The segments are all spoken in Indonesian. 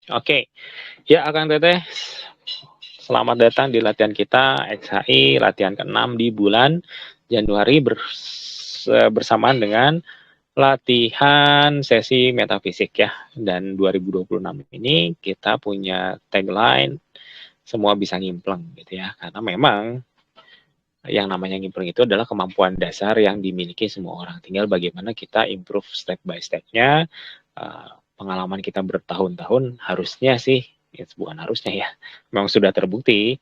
Oke, ya Akang Teteh, selamat datang di latihan kita XHI latihan ke-6 di bulan Januari bersamaan dengan latihan sesi metafisik ya. Dan 2026 ini kita punya tagline semua bisa ngimpleng gitu ya. Karena memang yang namanya ngimpleng itu adalah kemampuan dasar yang dimiliki semua orang. Tinggal bagaimana kita improve step by step-nya. Pengalaman kita bertahun-tahun harusnya sih, ya bukan harusnya ya, memang sudah terbukti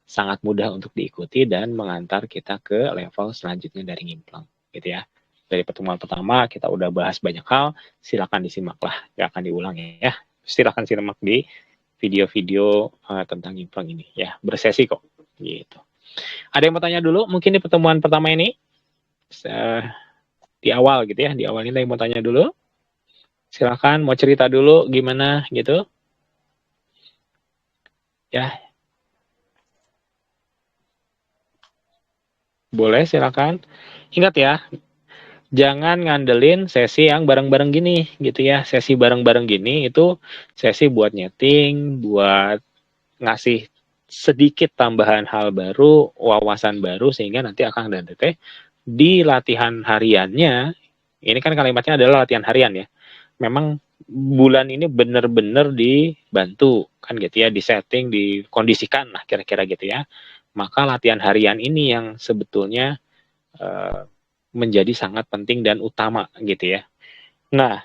sangat mudah untuk diikuti dan mengantar kita ke level selanjutnya dari ngimpleng gitu ya. Dari pertemuan pertama kita udah bahas banyak hal, silakan disimak lah, gak akan diulang ya. Silakan simak di video-video tentang ngimpleng ini ya, bersesi kok gitu. Ada yang mau tanya dulu mungkin di pertemuan pertama ini? Di awal gitu ya, di awal ini ada yang mau tanya dulu? Silakan mau cerita dulu gimana gitu. Ya. Boleh silakan. Ingat ya, jangan ngandelin sesi yang bareng-bareng gini gitu ya. Sesi bareng-bareng gini itu sesi buat nyeting, buat ngasih sedikit tambahan hal baru, wawasan baru sehingga nanti Akang dan Teteh di latihan hariannya, ini kan kalimatnya adalah latihan harian ya. Memang bulan ini benar-benar dibantu kan gitu ya, disetting, dikondisikan lah kira-kira gitu ya. Maka latihan harian ini yang sebetulnya menjadi sangat penting dan utama gitu ya. Nah,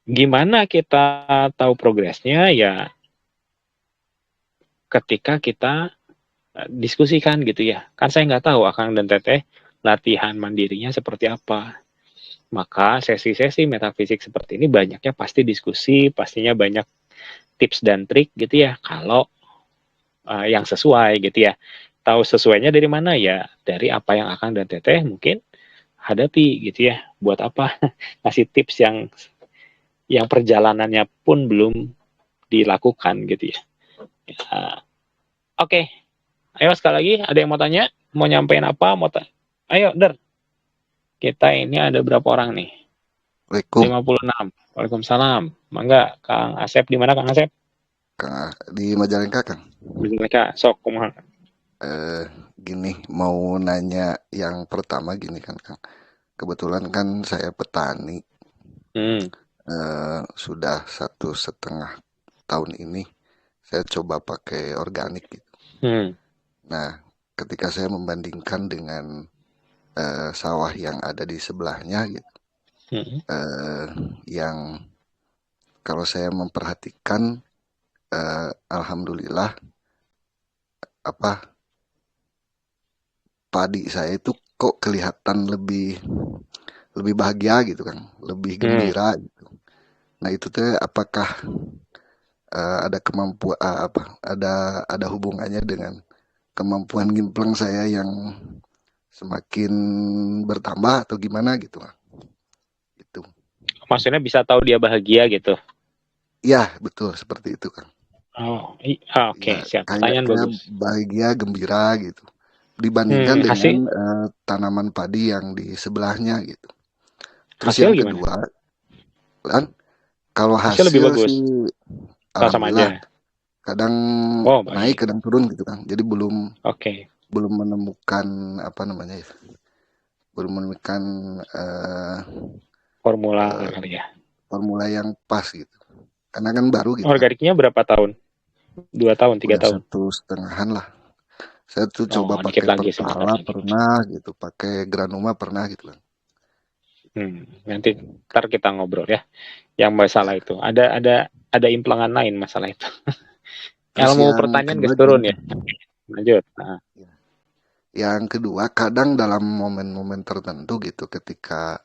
gimana kita tahu progresnya ya ketika kita diskusikan gitu ya. Kan saya nggak tahu Akang dan Teteh latihan mandirinya seperti apa. Maka sesi-sesi metafisik seperti ini banyaknya pasti diskusi, pastinya banyak tips dan trik gitu ya. Kalau yang sesuai gitu ya. Tahu sesuainya dari mana ya? Dari apa yang Akang dan Teteh mungkin hadapi gitu ya. Buat apa ngasih tips yang perjalanannya pun belum dilakukan gitu ya. Oke, ayo sekali lagi ada yang mau tanya, mau nyampein apa, ayo Der, kita ini ada berapa orang nih? Waalaikumsalam. 56. Waalaikumsalam. Mangga, Kang Asep di mana Kang Asep? Di Majalengka, Kang. Di mereka, sok kumaha. Eh, Gini, mau nanya yang pertama gini kan, Kang. Kebetulan kan saya petani, Hmm. sudah 1,5 tahun ini saya coba pakai organik gitu. Hmm. Nah, ketika saya membandingkan dengan sawah yang ada di sebelahnya gitu, Hmm. eh, yang kalau saya memperhatikan, alhamdulillah apa padi saya itu kok kelihatan lebih lebih bahagia gitu kan, lebih Hmm. gembira gitu. Nah itu teh apakah ada kemampuan ada hubungannya dengan kemampuan gimpleng saya yang semakin bertambah atau gimana gitu kan? Gitu. Maksudnya bisa tahu dia bahagia gitu. Iya betul seperti itu kan. Oke, Ya siap. kayak Pertanyaan kayak bagus. bahagia gembira gitu. Dibandingkan dengan Hasil tanaman padi yang di sebelahnya gitu. Terus hasil yang gimana? kedua kan kalau Hasil lebih hasil sih bagus. Sama alhamdulillah aja. kadang Oh, naik baik. kadang turun gitu kan jadi belum Oke. belum menemukan apa namanya ya belum menemukan eh, Formula eh, kali ya. formula yang pas gitu karena kan baru gitu kan Organiknya berapa tahun? 2 tahun, tiga udah tahun? 1,5 lah saya tuh coba Oh, dikit pakai lagi, sebentar Pertala lagi. pernah gitu pakai Granuma pernah gitu kan Nanti ntar kita ngobrol ya. Yang masalah ya itu. Ada implangan lain masalah itu. terus Ilmu yang pertanian kedua guys gini turun ya. Lanjut. Nah. yang kedua kadang dalam momen-momen tertentu gitu ketika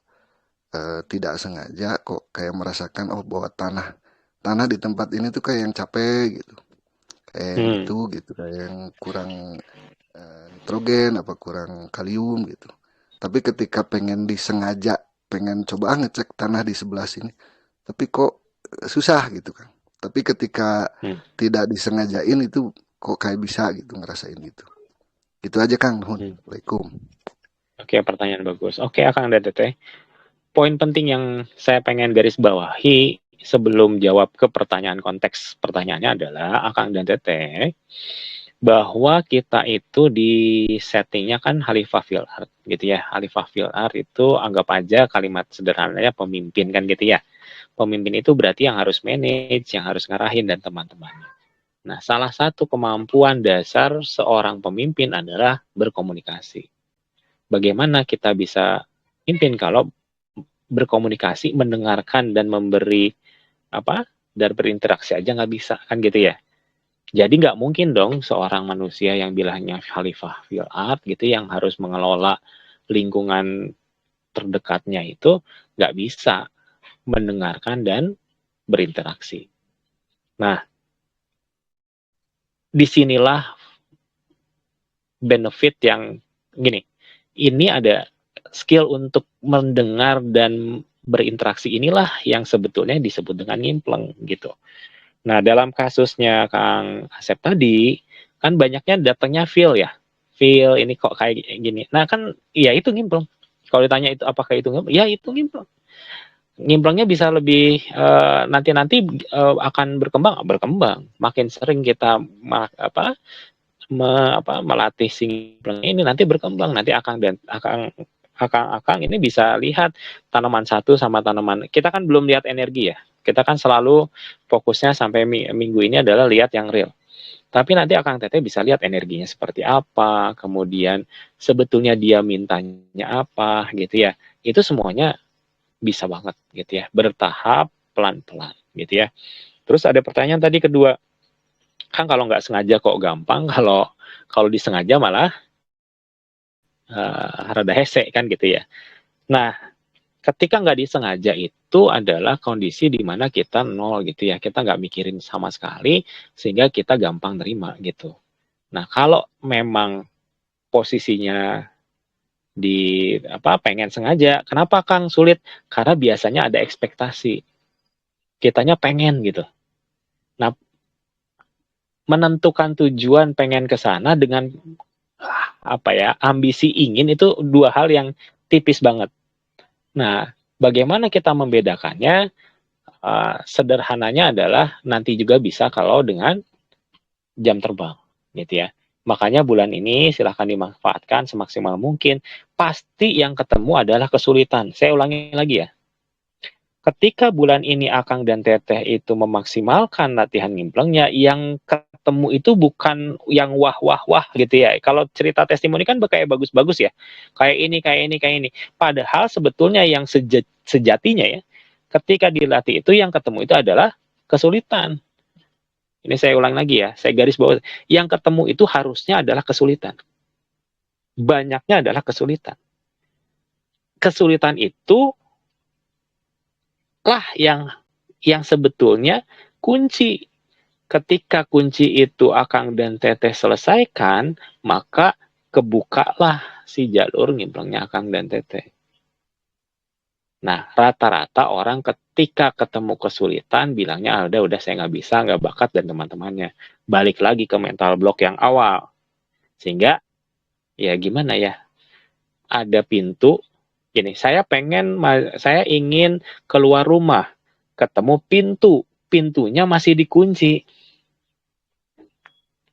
tidak sengaja kok kayak merasakan oh bahwa tanah tanah di tempat ini tuh kayak yang capek gitu kayak yang Hmm. gitu kayak yang kurang nitrogen apa kurang kalium gitu tapi ketika pengen disengaja pengen coba ngecek tanah di sebelah sini tapi kok susah gitu kan tapi ketika Hmm. tidak disengajain itu kok kayak bisa gitu ngerasain gitu gitu aja Kang Nuhun. Hmm. Waalaikum. Oke, pertanyaan bagus. Oke, Akang dan Teteh. Poin penting yang saya pengen garis bawahi sebelum jawab ke pertanyaan, konteks pertanyaannya adalah Akang dan Teteh, bahwa kita itu di settingnya kan Khalifah fil art gitu ya. Khalifah fil art itu anggap aja kalimat sederhananya pemimpin kan gitu ya. Pemimpin itu berarti yang harus manage, yang harus ngarahin dan teman-temannya. Nah, salah satu kemampuan dasar seorang pemimpin adalah berkomunikasi. Bagaimana kita bisa pimpin kalau berkomunikasi, mendengarkan dan memberi apa dan berinteraksi aja nggak bisa kan gitu ya. Jadi nggak mungkin dong seorang manusia yang bilangnya Khalifah fil art gitu yang harus mengelola lingkungan terdekatnya itu nggak bisa mendengarkan dan berinteraksi. Nah, disinilah benefit yang gini. Ini ada skill untuk mendengar dan berinteraksi inilah yang sebetulnya disebut dengan ngimpleng gitu. Nah, dalam kasusnya Kang Asep tadi, kan banyaknya datangnya feel ya. Feel ini kok kayak gini. Nah, kan ya itu ngimpleng. Kalau ditanya itu apakah itu ngimpleng? Ya itu ngimpleng. Ngimplengnya bisa lebih nanti-nanti akan berkembang. Makin sering kita melatih si ngimpleng ini nanti berkembang. Nanti akang ini bisa lihat tanaman satu sama tanaman. Kita kan belum lihat energi ya. Kita kan selalu fokusnya sampai minggu ini adalah lihat yang real. Tapi nanti Akang Teteh bisa lihat energinya seperti apa, kemudian sebetulnya dia mintanya apa gitu ya. Itu semuanya bisa banget gitu ya, bertahap pelan-pelan gitu ya. Terus ada pertanyaan tadi kedua, kan kalau nggak sengaja kok gampang, kalau kalau disengaja malah rada hese kan gitu ya. Nah, ketika nggak disengaja itu adalah kondisi di mana kita nol gitu ya, kita nggak mikirin sama sekali sehingga kita gampang terima gitu. Nah, kalau memang posisinya di pengen sengaja, kenapa Kang sulit? Karena biasanya ada ekspektasi, kitanya pengen gitu. Nah, menentukan tujuan pengen ke sana dengan ambisi ingin itu dua hal yang tipis banget. Nah, bagaimana kita membedakannya? Sederhananya adalah nanti juga bisa kalau dengan jam terbang gitu ya. Makanya bulan ini silahkan dimanfaatkan semaksimal mungkin. Pasti yang ketemu adalah kesulitan. Saya ulangi lagi ya. Ketika bulan ini Akang dan Teteh itu memaksimalkan latihan ngimplengnya, yang ketemu itu bukan yang wah gitu ya. Kalau cerita testimoni kan kayak bagus-bagus ya. Kayak ini, kayak ini, kayak ini. Padahal sebetulnya yang sejatinya ya, ketika dilatih itu yang ketemu itu adalah kesulitan. Ini saya ulang lagi ya, saya garis bawah. Yang ketemu itu harusnya adalah kesulitan. Banyaknya adalah kesulitan. Kesulitan itu lah yang sebetulnya kunci. Ketika kunci itu Akang dan Teteh selesaikan, maka kebukalah si jalur ngimplengnya Akang dan Teteh. Nah, rata-rata orang ketika ketemu kesulitan bilangnya, udah saya nggak bisa, nggak bakat dan teman-temannya. Balik lagi ke mental block yang awal. Sehingga, ya gimana ya, ada pintu, gini, saya ingin keluar rumah, ketemu pintunya masih dikunci.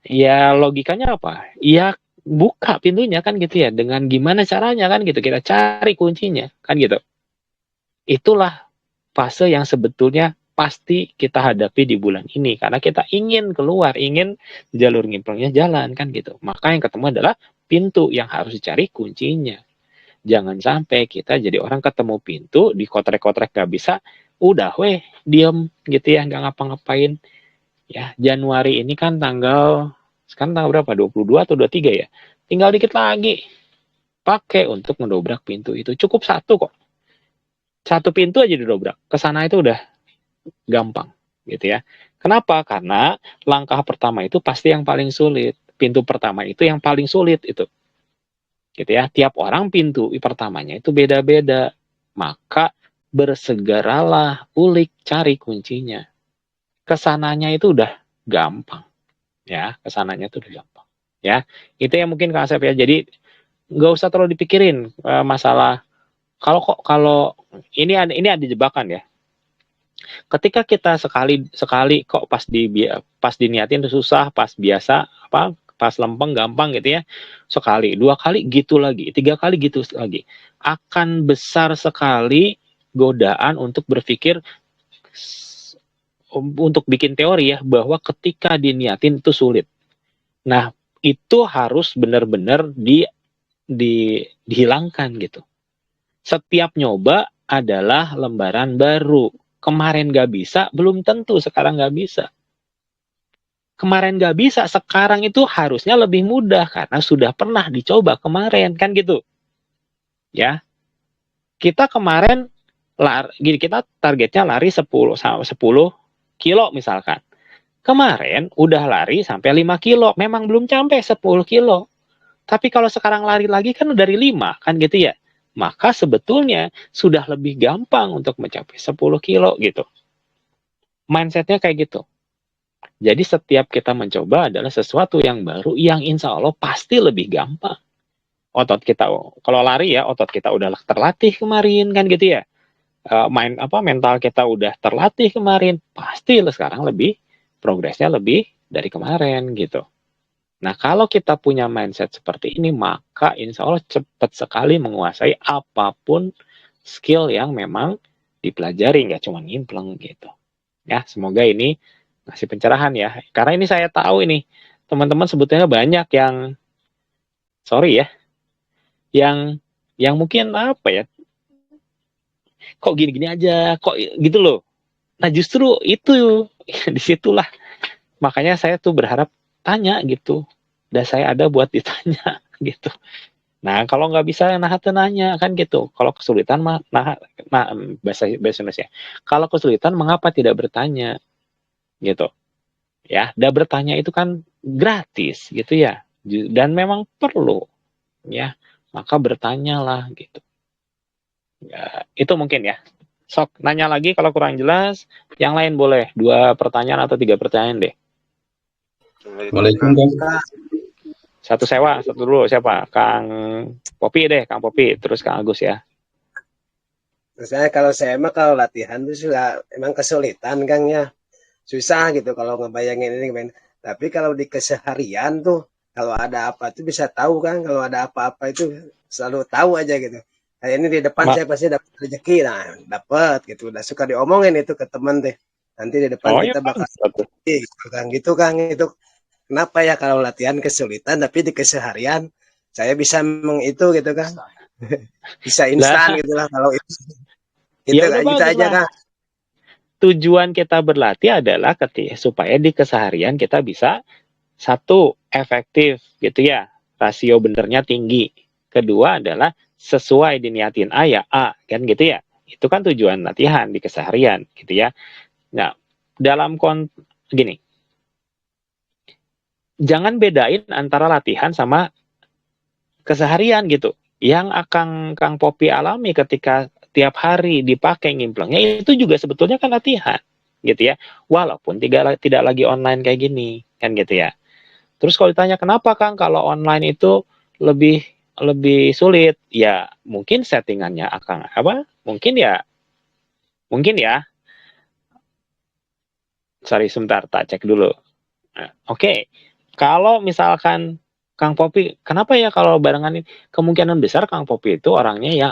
Ya logikanya apa? Ya buka pintunya kan gitu ya, dengan gimana caranya kan gitu, kita cari kuncinya kan gitu. Itulah fase yang sebetulnya pasti kita hadapi di bulan ini karena kita ingin keluar, ingin jalur ngimplengnya jalan kan gitu. Maka yang ketemu adalah pintu yang harus dicari kuncinya. Jangan sampai kita jadi orang ketemu pintu di kotrek-kotrek gak bisa, udah diem gitu ya, nggak ngapa-ngapain. Ya, Januari ini kan sekarang tanggal berapa? 22 atau 23 ya? Tinggal dikit lagi. Pakai untuk mendobrak pintu itu. Cukup satu kok. Satu pintu aja didobrak. Kesana itu udah gampang gitu ya. Kenapa? Karena langkah pertama itu pasti yang paling sulit. Pintu pertama itu yang paling sulit itu. Gitu ya. Tiap orang pintu pertamanya itu beda-beda. Maka bersegeralah ulik cari kuncinya. Kesananya itu udah gampang. Ya, kesananya itu udah gampang. Ya, itu yang mungkin Kak Asep ya. Jadi nggak usah terlalu dipikirin masalah kalau ini ada jebakan ya. Ketika kita sekali kok pas diniatin itu susah, pas biasa pas lempeng gampang gitu ya, sekali, 2 kali gitu lagi, 3 kali gitu lagi. Akan besar sekali godaan untuk berpikir untuk bikin teori ya bahwa ketika diniatin itu sulit. Nah, itu harus benar-benar dihilangkan gitu. Setiap nyoba adalah lembaran baru. Kemarin gak bisa, belum tentu sekarang gak bisa. Kemarin gak bisa, sekarang itu harusnya lebih mudah karena sudah pernah dicoba kemarin, kan gitu. Ya, kita kemarin kita targetnya lari 10 kilo misalkan. Kemarin udah lari sampai 5 kilo, memang belum sampai 10 kilo. Tapi kalau sekarang lari lagi kan dari 5, kan gitu ya. Maka sebetulnya sudah lebih gampang untuk mencapai 10 kilo gitu. Mindsetnya kayak gitu. Jadi setiap kita mencoba adalah sesuatu yang baru yang insya Allah pasti lebih gampang. Otot kita, kalau lari ya otot kita udah terlatih kemarin kan gitu ya. Mental kita udah terlatih kemarin, pasti sekarang lebih progresnya lebih dari kemarin gitu. Nah, kalau kita punya mindset seperti ini, maka insya Allah cepat sekali menguasai apapun skill yang memang dipelajari, nggak cuma nyimpleng gitu. Ya, semoga ini ngasih pencerahan ya. Karena ini saya tahu ini, teman-teman sebetulnya banyak yang, sorry ya, yang mungkin apa ya, kok gini-gini aja, kok gitu loh. Nah, justru itu, disitulah. Makanya saya tuh berharap tanya gitu. Dan saya ada buat ditanya gitu. Nah, kalau nggak bisa nah nanya kan gitu. Kalau kesulitan mah bahasa Indonesia. Kalau kesulitan mengapa tidak bertanya gitu. Ya, dan bertanya itu kan gratis gitu ya. Dan memang perlu ya. Maka bertanyalah gitu. Ya, itu mungkin ya. Sok nanya lagi kalau kurang jelas, yang lain boleh 2 pertanyaan atau 3 pertanyaan deh. Waalaikumsalam, Kang. Satu sewa, satu dulu siapa? Kang Popi deh, Kang Popi, terus Kang Agus ya. Misalnya kalau saya mah kalau latihan tuh sudah emang kesulitan, Kang ya. Susah gitu kalau ngebayangin ini. Tapi kalau di keseharian tuh kalau ada apa tuh bisa tahu kan, kalau ada apa-apa itu selalu tahu aja gitu. Kayak ini di depan saya pasti dapat rezeki, nah dapat gitu. Udah suka diomongin itu ke teman deh. Nanti di depan Oh ya, kita bakal gitu kan. Gitu Kang itu. Kenapa ya kalau latihan kesulitan tapi di keseharian saya bisa itu gitu kan. Bisa instan gitulah kalau itu. Gitu, ya udah gitu bagus aja lah. Kang. Tujuan kita berlatih adalah supaya di keseharian kita bisa satu efektif gitu ya, rasio benernya tinggi. Kedua adalah sesuai diniatin A ya A kan gitu ya. Itu kan tujuan latihan di keseharian gitu ya. Nah, dalam gini, jangan bedain antara latihan sama keseharian gitu. Yang akan Kang Popi alami ketika tiap hari dipakai ngimplengnya itu juga sebetulnya kan latihan gitu ya. Walaupun tidak lagi online kayak gini kan gitu ya. Terus kalau ditanya kenapa Kang kalau online itu lebih lebih sulit? Ya mungkin settingannya akan apa? Mungkin ya. Sorry sebentar, tak cek dulu. Oke. Kalau misalkan Kang Popi, kenapa ya kalau barengan ini? Kemungkinan besar Kang Popi itu orangnya ya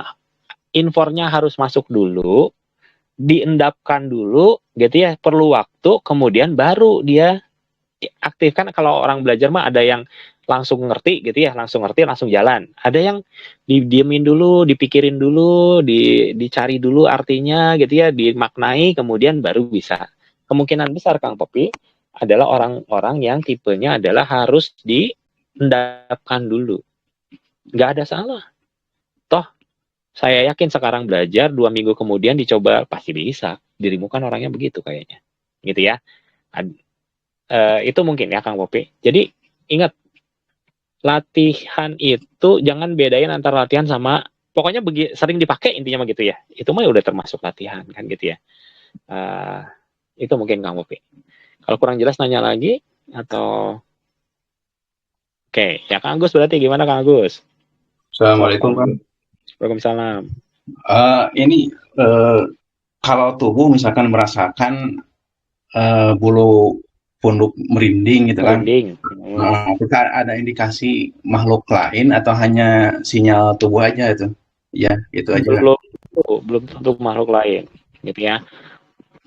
infornya harus masuk dulu, diendapkan dulu, gitu ya, perlu waktu, kemudian baru dia aktifkan. Kalau orang belajar mah ada yang langsung ngerti gitu ya, langsung ngerti, langsung jalan. Ada yang didiemin dulu, dipikirin dulu, dicari dulu artinya gitu ya, dimaknai, kemudian baru bisa. Kemungkinan besar Kang Popi adalah orang-orang yang tipenya adalah harus diendapkan dulu. Nggak ada salah. Toh saya yakin sekarang belajar 2 minggu kemudian dicoba pasti bisa. Dirimu kan orangnya begitu kayaknya, gitu ya. Itu mungkin ya Kang Popi. Jadi ingat latihan itu jangan bedain antara latihan sama pokoknya sering dipakai intinya begitu ya. Itu mah udah termasuk latihan kan gitu ya. Uh, itu mungkin Kang Popi. Kalau kurang jelas nanya lagi atau Oke, ya Kang Agus berarti gimana Kang Agus? Assalamualaikum Kang. Waalaikumsalam. Ini kalau tubuh misalkan merasakan bulu punduk merinding gitu kan, Merinding. apakah ada indikasi makhluk lain atau hanya sinyal tubuh aja itu? Ya, itu aja lah. Belum tentu makhluk lain, gitu ya.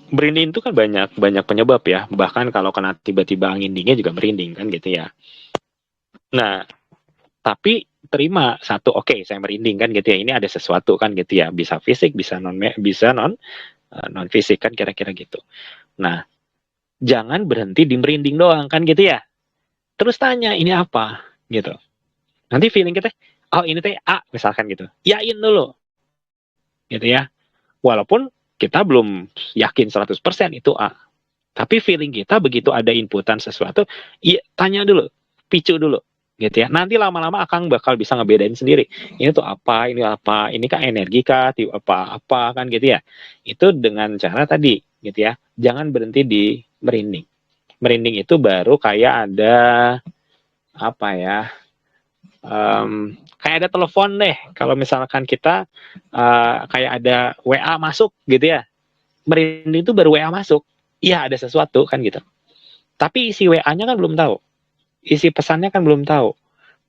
Merinding itu kan banyak penyebab ya. Bahkan kalau kena tiba-tiba angin dingin juga merinding kan gitu ya. Nah, tapi terima satu, oke, saya merinding kan gitu ya. Ini ada sesuatu kan gitu ya. Bisa fisik, bisa non fisik kan kira-kira gitu. Nah, jangan berhenti di merinding doang kan gitu ya. Terus tanya ini apa gitu. Nanti feeling kita, oh ini teh A misalkan gitu. Yain dulu gitu ya. Walaupun kita belum yakin 100% itu A. Tapi feeling kita begitu ada inputan sesuatu, iya tanya dulu, picu dulu, gitu ya. Nanti lama-lama akan bakal bisa ngebedain sendiri. Ini tuh apa, ini kan energi kah, apa kan gitu ya. Itu dengan cara tadi, gitu ya. Jangan berhenti di merinding. Merinding itu baru kayak ada apa ya? Kayak ada telepon deh. Kalau misalkan kita kayak ada WA masuk, gitu ya. Merinding itu baru WA masuk. Iya ada sesuatu kan gitu. Tapi isi WA-nya kan belum tahu. Isi pesannya kan belum tahu.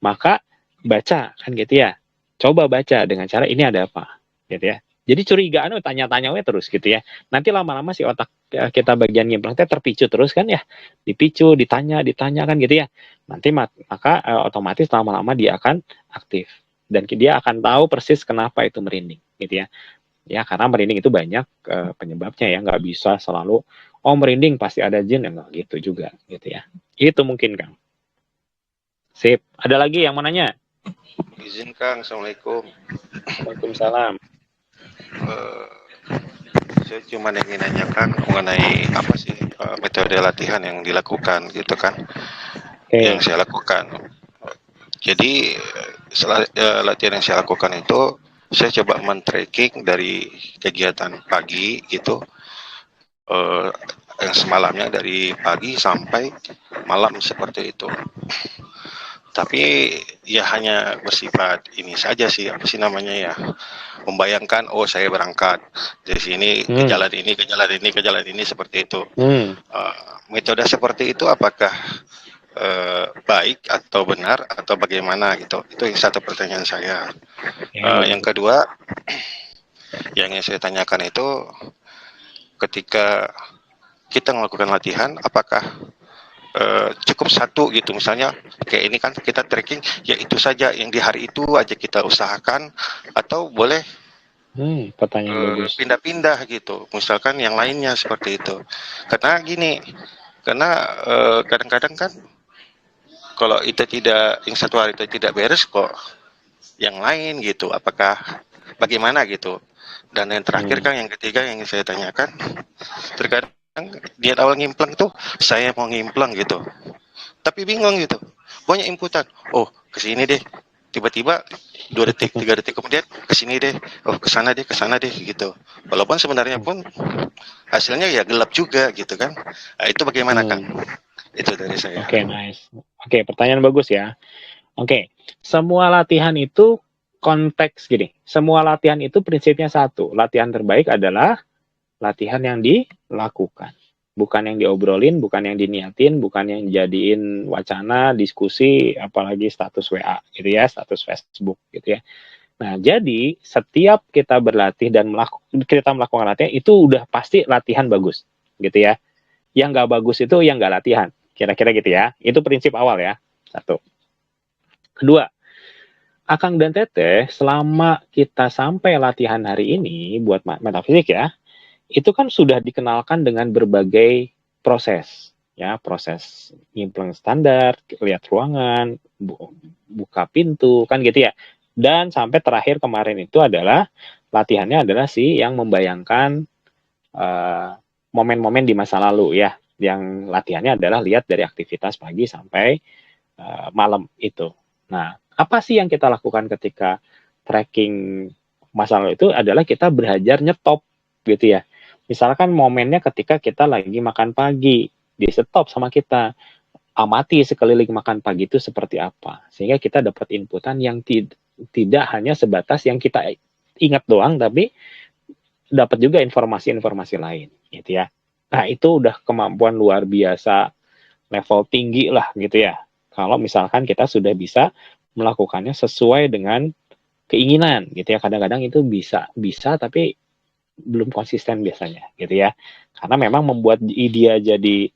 Maka baca kan gitu ya. Coba baca dengan cara ini ada apa gitu ya. Jadi curigaan tanya-tanya we terus gitu ya. Nanti lama-lama si otak kita bagian ngimplang terpicu terus kan ya. Dipicu, ditanya kan gitu ya. Nanti maka otomatis lama-lama dia akan aktif dan dia akan tahu persis kenapa itu merinding gitu ya. Ya karena merinding itu banyak penyebabnya ya, nggak bisa selalu oh merinding pasti ada jin ya, nggak gitu juga gitu ya. Itu mungkin Kang. Sip. Ada lagi yang mau nanya? Izin Kang, Assalamualaikum. Waalaikumsalam. Saya cuma ingin nanyakan mengenai apa sih metode latihan yang dilakukan gitu kan, yang saya lakukan. Jadi latihan yang saya lakukan itu saya coba men-tracking dari kegiatan pagi gitu, yang semalamnya dari pagi sampai malam seperti itu. Tapi ya hanya bersifat ini saja sih, apa sih namanya ya, membayangkan oh saya berangkat dari sini ke jalan ini seperti itu. Metode seperti itu apakah baik atau benar atau bagaimana gitu? Itu yang satu pertanyaan saya. Yang kedua yang saya tanyakan itu ketika kita melakukan latihan apakah cukup satu gitu, misalnya kayak ini kan kita tracking ya itu saja yang di hari itu aja kita usahakan atau boleh pertanyaan bagus. Pindah-pindah gitu, misalkan yang lainnya seperti itu. Karena gini, kadang-kadang kan kalau itu tidak, yang satu hari itu tidak beres kok yang lain gitu, apakah bagaimana gitu. Dan yang terakhir kan yang ketiga yang saya tanyakan, terkadang di awal ngimplang tuh saya mau ngimplang gitu, tapi bingung gitu, banyak inputan, oh kesini deh, tiba-tiba 2 detik 3 detik kemudian kesini deh, oh kesana deh gitu, walaupun sebenarnya pun hasilnya ya gelap juga gitu kan. Nah, itu bagaimana Kang? Itu dari saya. Oke, nice. Oke, pertanyaan bagus ya. Oke, semua latihan itu konteks gini, semua latihan itu prinsipnya satu, latihan terbaik adalah latihan yang dilakukan, bukan yang diobrolin, bukan yang diniatin, bukan yang jadiin wacana, diskusi, apalagi status WA gitu ya, status Facebook gitu ya. Nah, jadi setiap kita berlatih dan kita melakukan latihan itu udah pasti latihan bagus gitu ya. Yang nggak bagus itu yang nggak latihan, kira-kira gitu ya. Itu prinsip awal ya, satu. Kedua, Akang dan Teteh selama kita sampai latihan hari ini buat metafisik ya, itu kan sudah dikenalkan dengan berbagai proses ya, proses nyimplang standar, lihat ruangan, buka pintu kan gitu ya, dan sampai terakhir kemarin itu adalah latihannya adalah yang membayangkan momen-momen di masa lalu ya, yang latihannya adalah lihat dari aktivitas pagi sampai malam itu. Nah, apa sih yang kita lakukan ketika tracking masa lalu itu adalah kita belajar nyetop gitu ya. Misalkan momennya ketika kita lagi makan pagi, di stop sama kita, amati sekeliling makan pagi itu seperti apa, sehingga kita dapat inputan yang tidak hanya sebatas yang kita ingat doang, tapi dapat juga informasi-informasi lain gitu ya. Nah, itu udah kemampuan luar biasa level tinggi lah gitu ya. Kalau misalkan kita sudah bisa melakukannya sesuai dengan keinginan gitu ya. Kadang-kadang itu bisa tapi belum konsisten biasanya gitu ya. Karena memang membuat dia jadi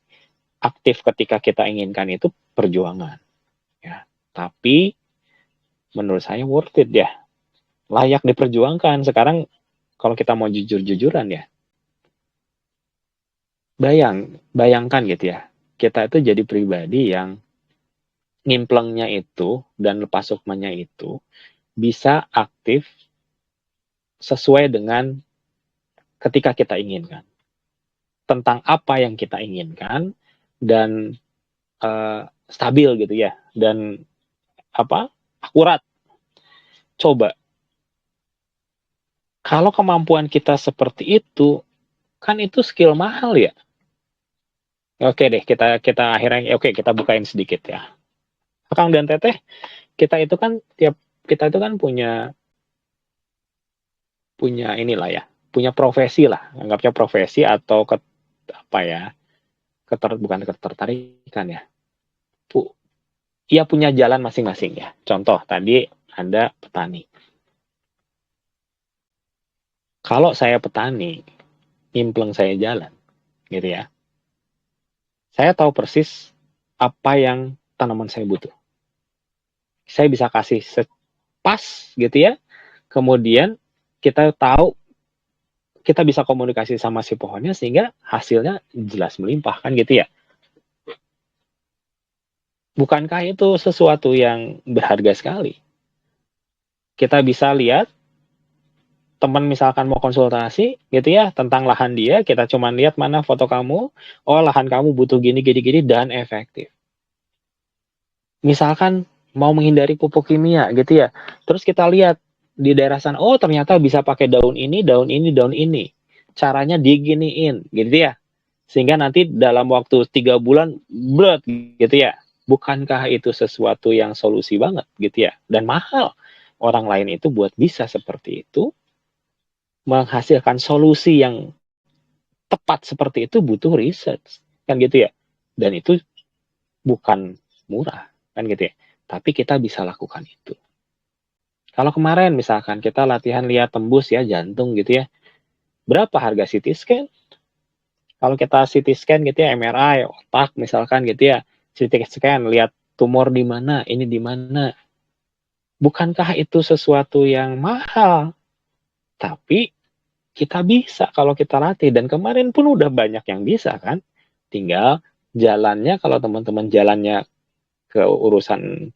aktif ketika kita inginkan itu perjuangan ya. Tapi menurut saya worth it ya. Layak diperjuangkan. Sekarang kalau kita mau jujur-jujuran ya. Bayangkan gitu ya. Kita itu jadi pribadi yang ngimplengnya itu dan lepas sukmanya itu bisa aktif sesuai dengan ketika kita inginkan. Tentang apa yang kita inginkan dan stabil gitu ya. Dan akurat. Coba. Kalau kemampuan kita seperti itu, kan itu skill mahal ya. Oke deh, kita akhirnya kita bukain sedikit ya. Akang dan Teteh, kita itu kan punya inilah ya, punya profesi lah, anggapnya profesi atau bukan ketertarikan ya. Ia punya jalan masing-masing ya. Contoh tadi Anda petani. Kalau saya petani, impleng saya jalan, gitu ya. Saya tahu persis apa yang tanaman saya butuh. Saya bisa kasih pas gitu ya. Kemudian kita tahu, kita bisa komunikasi sama si pohonnya sehingga hasilnya jelas melimpah kan gitu ya. Bukankah itu sesuatu yang berharga sekali? Kita bisa lihat teman misalkan mau konsultasi gitu ya tentang lahan dia, kita cuma lihat mana foto kamu, oh lahan kamu butuh gini dan efektif. Misalkan mau menghindari pupuk kimia gitu ya, terus kita lihat di daerah sana, oh ternyata bisa pakai daun ini, caranya diginiin gitu ya, sehingga nanti dalam waktu 3 bulan berat gitu ya. Bukankah itu sesuatu yang solusi banget gitu ya, dan mahal. Orang lain itu buat bisa seperti itu, menghasilkan solusi yang tepat seperti itu butuh research kan gitu ya, dan itu bukan murah kan gitu ya, tapi kita bisa lakukan itu. Kalau kemarin misalkan kita latihan lihat tembus ya jantung gitu ya, berapa harga CT scan? Kalau kita CT scan gitu ya, MRI otak misalkan gitu ya, CT scan lihat tumor di mana, ini di mana, bukankah itu sesuatu yang mahal? Tapi kita bisa kalau kita latih, dan kemarin pun udah banyak yang bisa kan. Tinggal jalannya, kalau teman-teman jalannya ke urusan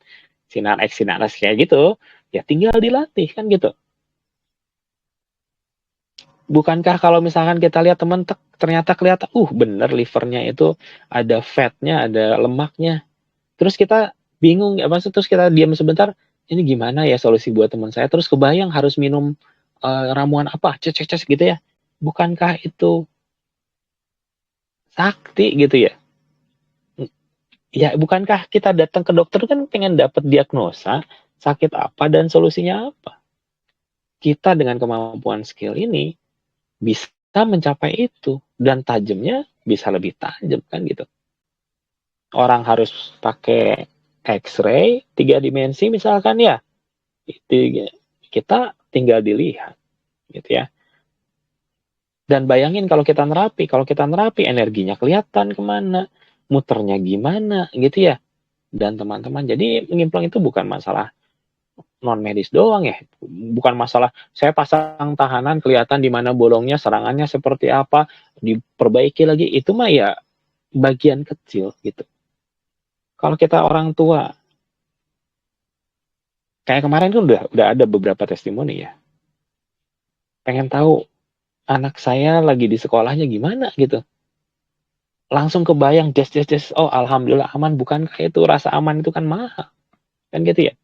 sinar X, sinar S kayak gitu, ya tinggal dilatih kan gitu. Bukankah kalau misalkan kita lihat teman ternyata kelihatan, bener livernya itu ada fatnya, ada lemaknya. Terus kita bingung, terus kita diam sebentar, ini gimana ya solusi buat teman saya, terus kebayang harus minum ramuan apa, cek gitu ya. Bukankah itu sakti gitu ya? Ya, bukankah kita datang ke dokter kan pengen dapat diagnosa sakit apa dan solusinya apa? Kita dengan kemampuan skill ini bisa mencapai itu, dan tajamnya bisa lebih tajam kan gitu. Orang harus pakai X-ray 3 dimensi misalkan ya, kita tinggal dilihat gitu ya. Dan bayangin kalau kita nerapi energinya kelihatan kemana, muternya gimana gitu ya. Dan teman-teman, jadi mengimplang itu bukan masalah non medis doang ya, bukan masalah saya pasang tahanan kelihatan di mana bolongnya, serangannya seperti apa, diperbaiki lagi, itu mah ya bagian kecil gitu. Kalau kita orang tua, kayak kemarin tuh udah ada beberapa testimoni ya, pengen tahu anak saya lagi di sekolahnya gimana gitu, langsung kebayang oh alhamdulillah aman. Bukankah itu rasa aman itu kan mahal kan gitu ya.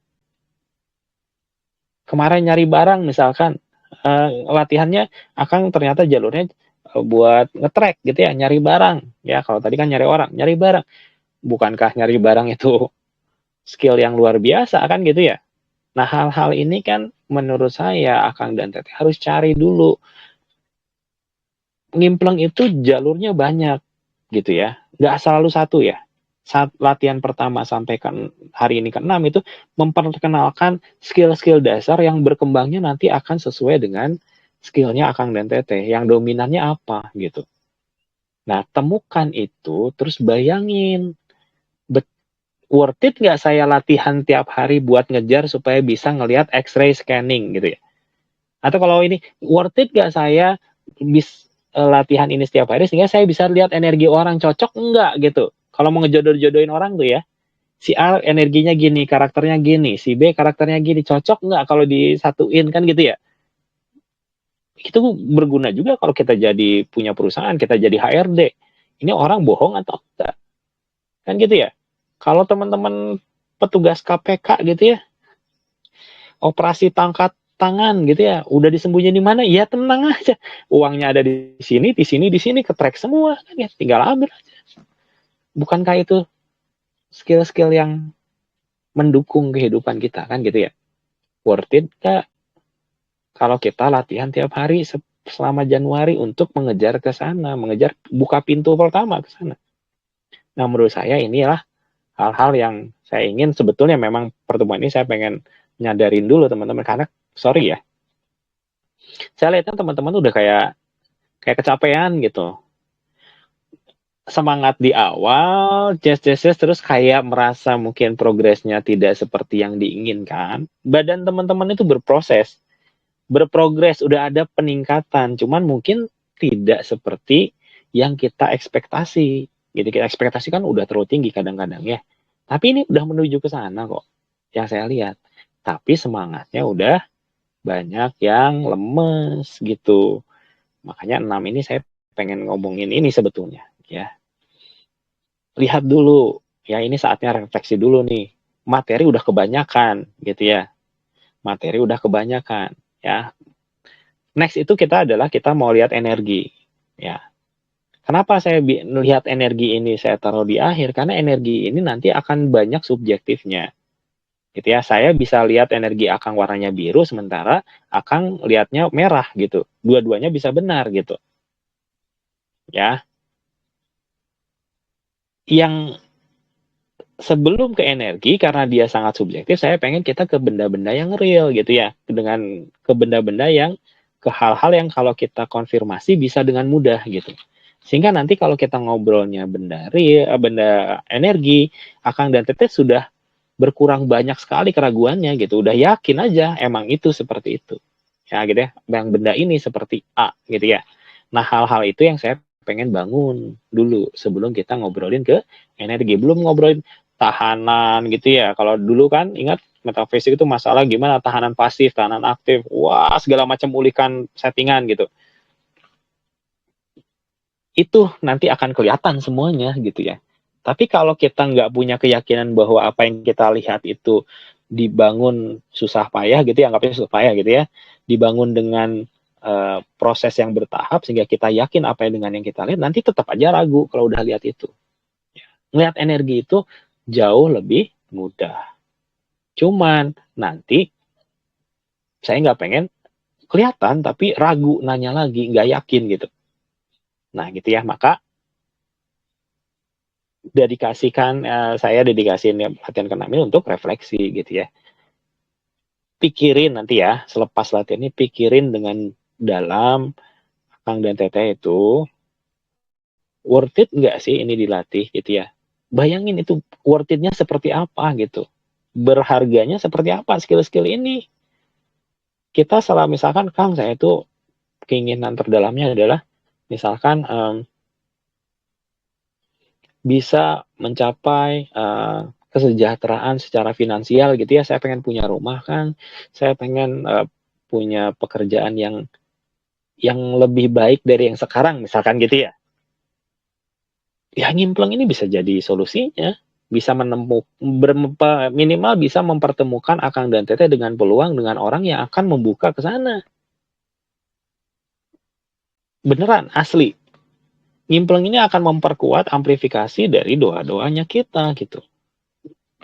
Kemarin nyari barang misalkan, latihannya Akang ternyata jalurnya buat nge-track gitu ya, nyari barang ya. Kalau tadi kan nyari orang, nyari barang, bukankah nyari barang itu skill yang luar biasa kan gitu ya. Nah, hal-hal ini kan menurut saya Akang dan Teteh harus cari dulu ngimpleng itu jalurnya banyak gitu ya. Nggak selalu satu ya. Saat latihan pertama sampai hari ini ke-6 itu memperkenalkan skill-skill dasar yang berkembangnya nanti akan sesuai dengan skillnya Akang dan Teteh. Yang dominannya apa gitu. Nah, temukan itu, terus bayangin. Worth it nggak saya latihan tiap hari buat ngejar supaya bisa ngelihat X-ray scanning gitu ya. Atau kalau ini, worth it nggak saya latihan ini setiap hari sehingga saya bisa lihat energi orang cocok enggak gitu. Kalau mau ngejodoh-jodohin orang tuh ya, si A energinya gini, karakternya gini, si B karakternya gini, cocok enggak kalau disatuin kan gitu ya. Itu berguna juga kalau kita jadi punya perusahaan, kita jadi HRD. Ini orang bohong atau enggak? Kan gitu ya. Kalau teman-teman petugas KPK gitu ya, operasi tangkap tangan gitu ya, udah disembunyiin di mana? Ya tenang aja. Uangnya ada di sini, di sini, di sini, ketrack semua kan ya, tinggal ambil aja. Bukankah itu skill-skill yang mendukung kehidupan kita kan gitu ya? Worth it gak kalau kita latihan tiap hari selama Januari untuk mengejar ke sana, mengejar buka pintu pertama ke sana. Nah, menurut saya inilah hal-hal yang saya ingin sebetulnya memang pertemuan ini saya pengen nyadarin dulu teman-teman karena sorry ya. Saya lihatnya teman-teman udah kayak kecapean gitu. Semangat di awal, jazz terus kayak merasa mungkin progresnya tidak seperti yang diinginkan. Badan teman-teman itu berprogres, udah ada peningkatan, cuman mungkin tidak seperti yang kita ekspektasi. Jadi kita ekspektasi kan udah terlalu tinggi kadang-kadang ya. Tapi ini udah menuju ke sana kok, yang saya lihat. Tapi semangatnya udah banyak yang lemes gitu. Makanya 6 ini saya pengen ngomongin ini sebetulnya ya. Lihat dulu, ya ini saatnya refleksi dulu nih. Materi udah kebanyakan gitu ya. Materi udah kebanyakan ya. Next itu kita mau lihat energi ya. Kenapa saya melihat energi ini saya taruh di akhir? Karena energi ini nanti akan banyak subjektifnya. Gitu ya. Saya bisa lihat energi Akang warnanya biru sementara Akang lihatnya merah gitu. Dua-duanya bisa benar gitu. Ya. Yang sebelum ke energi karena dia sangat subjektif, saya pengen kita ke benda-benda yang real gitu ya. Dengan ke benda-benda yang ke hal-hal yang kalau kita konfirmasi bisa dengan mudah gitu. Sehingga nanti kalau kita ngobrolnya benda real, benda energi, Akang dan Teteh sudah berkurang banyak sekali keraguannya gitu. Udah yakin aja emang itu seperti itu. Ya gitu ya. Yang benda ini seperti A gitu ya. Nah, hal-hal itu yang saya pengen bangun dulu sebelum kita ngobrolin ke energi. Belum ngobrolin tahanan gitu ya. Kalau dulu kan ingat metafisik itu masalah gimana tahanan pasif, tahanan aktif. Wah, segala macam ulikan settingan gitu. Itu nanti akan kelihatan semuanya gitu ya. Tapi kalau kita nggak punya keyakinan bahwa apa yang kita lihat itu dibangun susah payah gitu ya, anggapnya susah payah gitu ya, dibangun dengan proses yang bertahap sehingga kita yakin apa yang dengan yang kita lihat, nanti tetap aja ragu kalau udah lihat itu. Ngelihat energi itu jauh lebih mudah. Cuman nanti saya nggak pengen kelihatan tapi ragu nanya lagi, nggak yakin gitu. Nah gitu ya, maka saya dedikasiin latihan ke-6 ini untuk refleksi gitu ya. Pikirin nanti ya, selepas latihan ini pikirin dengan dalam Kang dan Teteh itu worth it nggak sih ini dilatih gitu ya. Bayangin itu worth it-nya seperti apa gitu. Berharganya seperti apa skill-skill ini. Kita salah misalkan Kang saya itu keinginan terdalamnya adalah misalkan bisa mencapai kesejahteraan secara finansial gitu ya. Saya pengen punya rumah kan, saya pengen punya pekerjaan yang lebih baik dari yang sekarang misalkan gitu ya. Ya nyimpleng ini bisa jadi solusinya, bisa minimal bisa mempertemukan Akang dan Teteh dengan peluang dengan orang yang akan membuka ke sana. Beneran asli. Nyimpleng ini akan memperkuat amplifikasi dari doa-doanya kita gitu.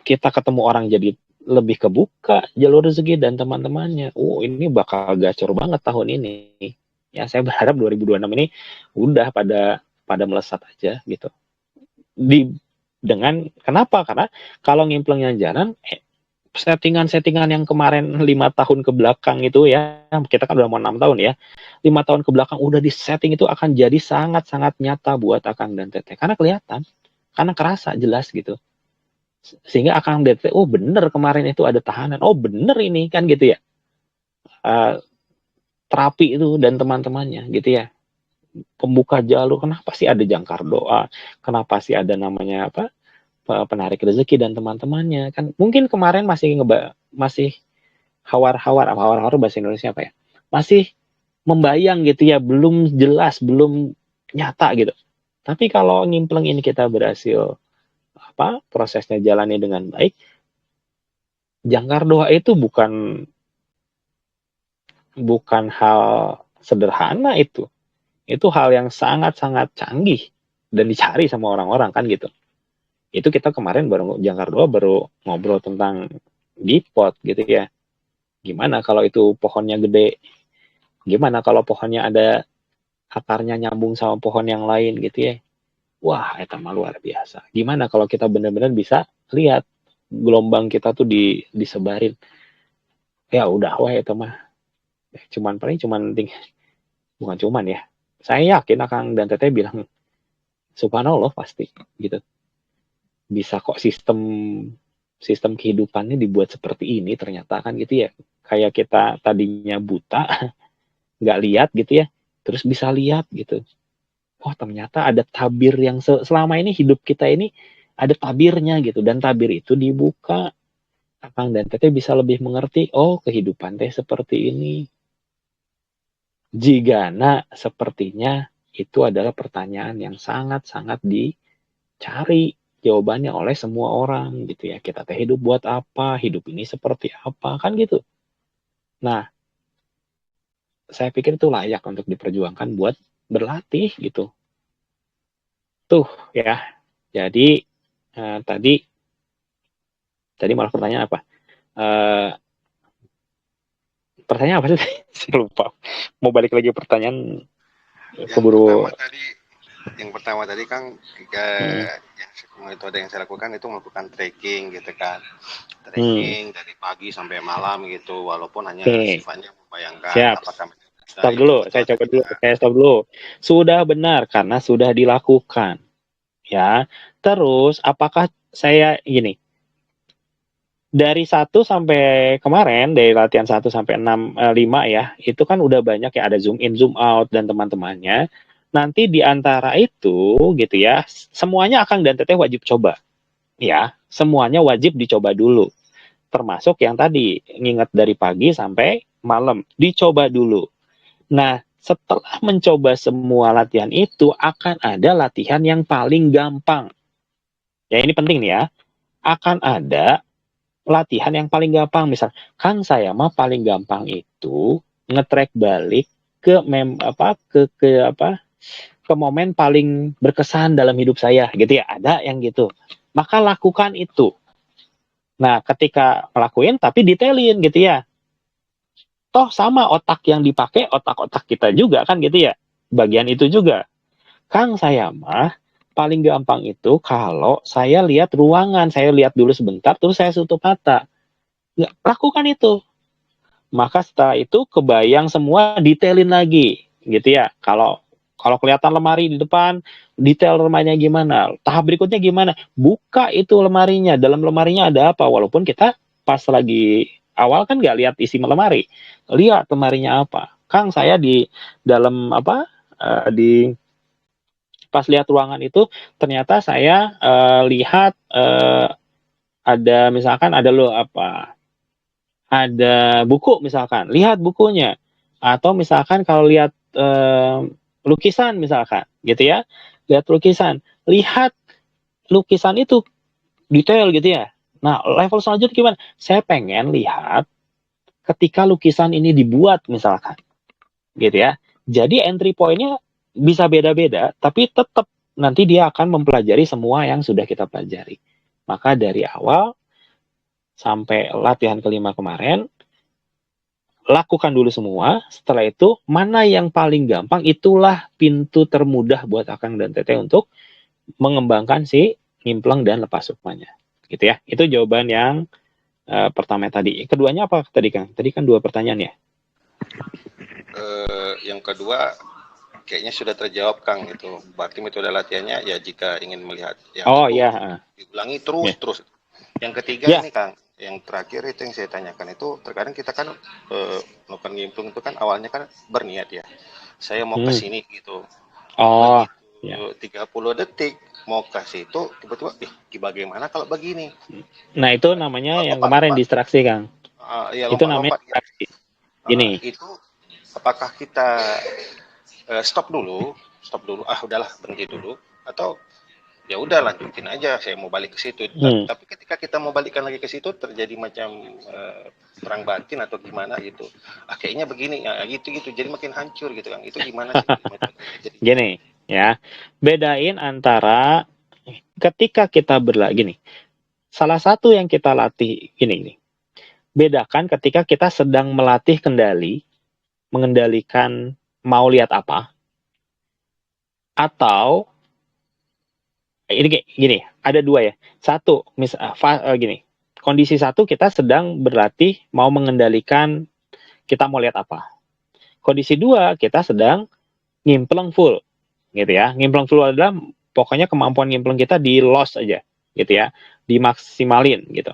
Kita ketemu orang jadi lebih kebuka jalur rezeki dan teman-temannya. Ini bakal gacor banget tahun ini. Ya saya berharap 2026 ini udah pada melesat aja gitu. Dengan kenapa? Karena kalau ngimplengnya jalan, settingan-settingan yang kemarin 5 tahun ke belakang itu ya, kita kan udah mau 6 tahun ya, 5 tahun ke belakang udah di setting itu akan jadi sangat-sangat nyata buat Akang dan Teteh, karena kelihatan, karena kerasa jelas gitu, sehingga Akang dan Teteh, oh bener kemarin itu ada tahanan, oh bener ini kan gitu ya. Terapi itu dan teman-temannya gitu ya, pembuka jalur, kenapa sih ada jangkar doa, kenapa sih ada namanya apa, penarik rezeki dan teman-temannya kan. Mungkin kemarin masih hawar-hawar bahasa Indonesia apa ya, masih membayang gitu ya, belum jelas, belum nyata gitu. Tapi kalau ngimpleng ini kita berhasil prosesnya jalani dengan baik, jangkar doa itu bukan hal sederhana, itu hal yang sangat-sangat canggih dan dicari sama orang-orang kan gitu. Itu kita kemarin baru jangkar doa, baru ngobrol tentang dipot gitu ya. Gimana kalau itu pohonnya gede? Gimana kalau pohonnya ada akarnya nyambung sama pohon yang lain gitu ya? Wah, itu mah luar biasa. Gimana kalau kita benar-benar bisa lihat gelombang kita tuh disebarin? Ya udah, wah itu mah cuman bukan cuman ya. Saya yakin Akang dan Teteh bilang subhanallah pasti gitu. Bisa kok sistem kehidupannya dibuat seperti ini ternyata kan gitu ya. Kayak kita tadinya buta, nggak lihat gitu ya, terus bisa lihat gitu. Oh ternyata ada tabir yang selama ini hidup kita ini ada tabirnya gitu, dan tabir itu dibuka. Akang dan Teteh bisa lebih mengerti, oh kehidupan teh seperti ini. Jigana sepertinya itu adalah pertanyaan yang sangat-sangat dicari jawabannya oleh semua orang gitu ya. Kita teh hidup buat apa? Hidup ini seperti apa? Kan gitu. Nah, saya pikir itu layak untuk diperjuangkan buat berlatih gitu. Tuh ya. Jadi tadi malah pertanyaan apa? Pertanyaan apa sih? Saya lupa. Mau balik lagi pertanyaan keburu. Yang pertama tadi Kang, yang metode yang saya lakukan itu melakukan trekking gitu kan. Trekking dari pagi sampai malam gitu, walaupun hanya sifatnya membayangkan. Siap. Apakah Stop dulu, saya stop dulu. Sudah benar karena sudah dilakukan. Ya. Terus apakah saya gini? Dari 1 sampai kemarin, dari latihan 1 sampai 5 ya, itu kan udah banyak ya, ada zoom in, zoom out dan teman-temannya. Nanti di antara itu gitu ya, semuanya Akang dan Teteh wajib coba. Ya, semuanya wajib dicoba dulu. Termasuk yang tadi, nginget dari pagi sampai malam, dicoba dulu. Nah, setelah mencoba semua latihan itu, akan ada latihan yang paling gampang. Ya, ini penting nih ya. Akan ada latihan yang paling gampang. Misal, Kang saya mah paling gampang itu nge-track balik ke ke momen paling berkesan dalam hidup saya gitu ya. Ada yang gitu. Maka lakukan itu. Nah, ketika ngelakuin tapi detailin gitu ya. Toh sama otak yang dipakai, otak-otak kita juga kan gitu ya. Bagian itu juga. Kang saya mah paling gampang itu kalau saya lihat ruangan, saya lihat dulu sebentar, terus saya tutup mata. Ya, lakukan itu. Maka setelah itu kebayang semua, detailin lagi, gitu ya. Kalau kelihatan lemari di depan, detail lemarinya gimana, tahap berikutnya gimana, buka itu lemarinya, dalam lemarinya ada apa, walaupun kita pas lagi awal kan nggak lihat isi lemari, lihat lemarinya apa. Kang saya di dalam di pas lihat ruangan itu ternyata saya lihat ada misalkan ada buku misalkan, lihat bukunya. Atau misalkan kalau lihat lukisan misalkan, gitu ya. Lihat lukisan, lihat lukisan itu detail gitu ya. Nah, level selanjutnya gimana? Saya pengen lihat ketika lukisan ini dibuat misalkan. Gitu ya. Jadi entry point-nya bisa beda-beda, tapi tetap nanti dia akan mempelajari semua yang sudah kita pelajari. Maka dari awal sampai latihan kelima kemarin, lakukan dulu semua. Setelah itu, mana yang paling gampang, itulah pintu termudah buat Akang dan Teteh untuk mengembangkan si nyimpleng dan lepas sukmanya. Gitu ya. Itu jawaban yang pertama tadi. Keduanya apa tadi, Kang? Tadi kan 2 pertanyaan ya. Yang kedua kayaknya sudah terjawab, Kang, itu. Berarti metode latihannya ya jika ingin melihat yang Oh itu iya. diulangi terus Ya. terus. Yang ketiga Ya. ini, Kang, yang terakhir itu yang saya tanyakan itu, terkadang kita kan melakukan nyimplung itu kan awalnya kan berniat ya. Saya mau ke sini gitu. Oh. Begitu 30 detik mau ke situ, tiba-tiba bagaimana kalau begini? Nah, itu namanya yang Lompat, kemarin lompat. distraksi, Kang. Ya Itu namanya lompat-lompat. distraksi. Gini. Itu apakah kita stop dulu, udahlah berhenti dulu, atau ya udah lanjutin aja, saya mau balik ke situ. Tapi ketika kita mau balikkan lagi ke situ terjadi macam perang batin atau gimana gitu. Kayaknya begini ya gitu. Jadi makin hancur gitu, Kang. Itu gimana sih? Gini, ya. Bedain antara ketika kita gini. Salah satu yang kita latih gini. Bedakan ketika kita sedang melatih kendali, mengendalikan mau lihat apa, atau ini gini, ada 2 ya. Satu, gini. Kondisi 1 kita sedang berlatih mau mengendalikan kita mau lihat apa. Kondisi 2 kita sedang nyimpleng full, gitu ya. Nyimpleng full adalah pokoknya kemampuan nyimpleng kita di loss aja, gitu ya. Dimaksimalin gitu.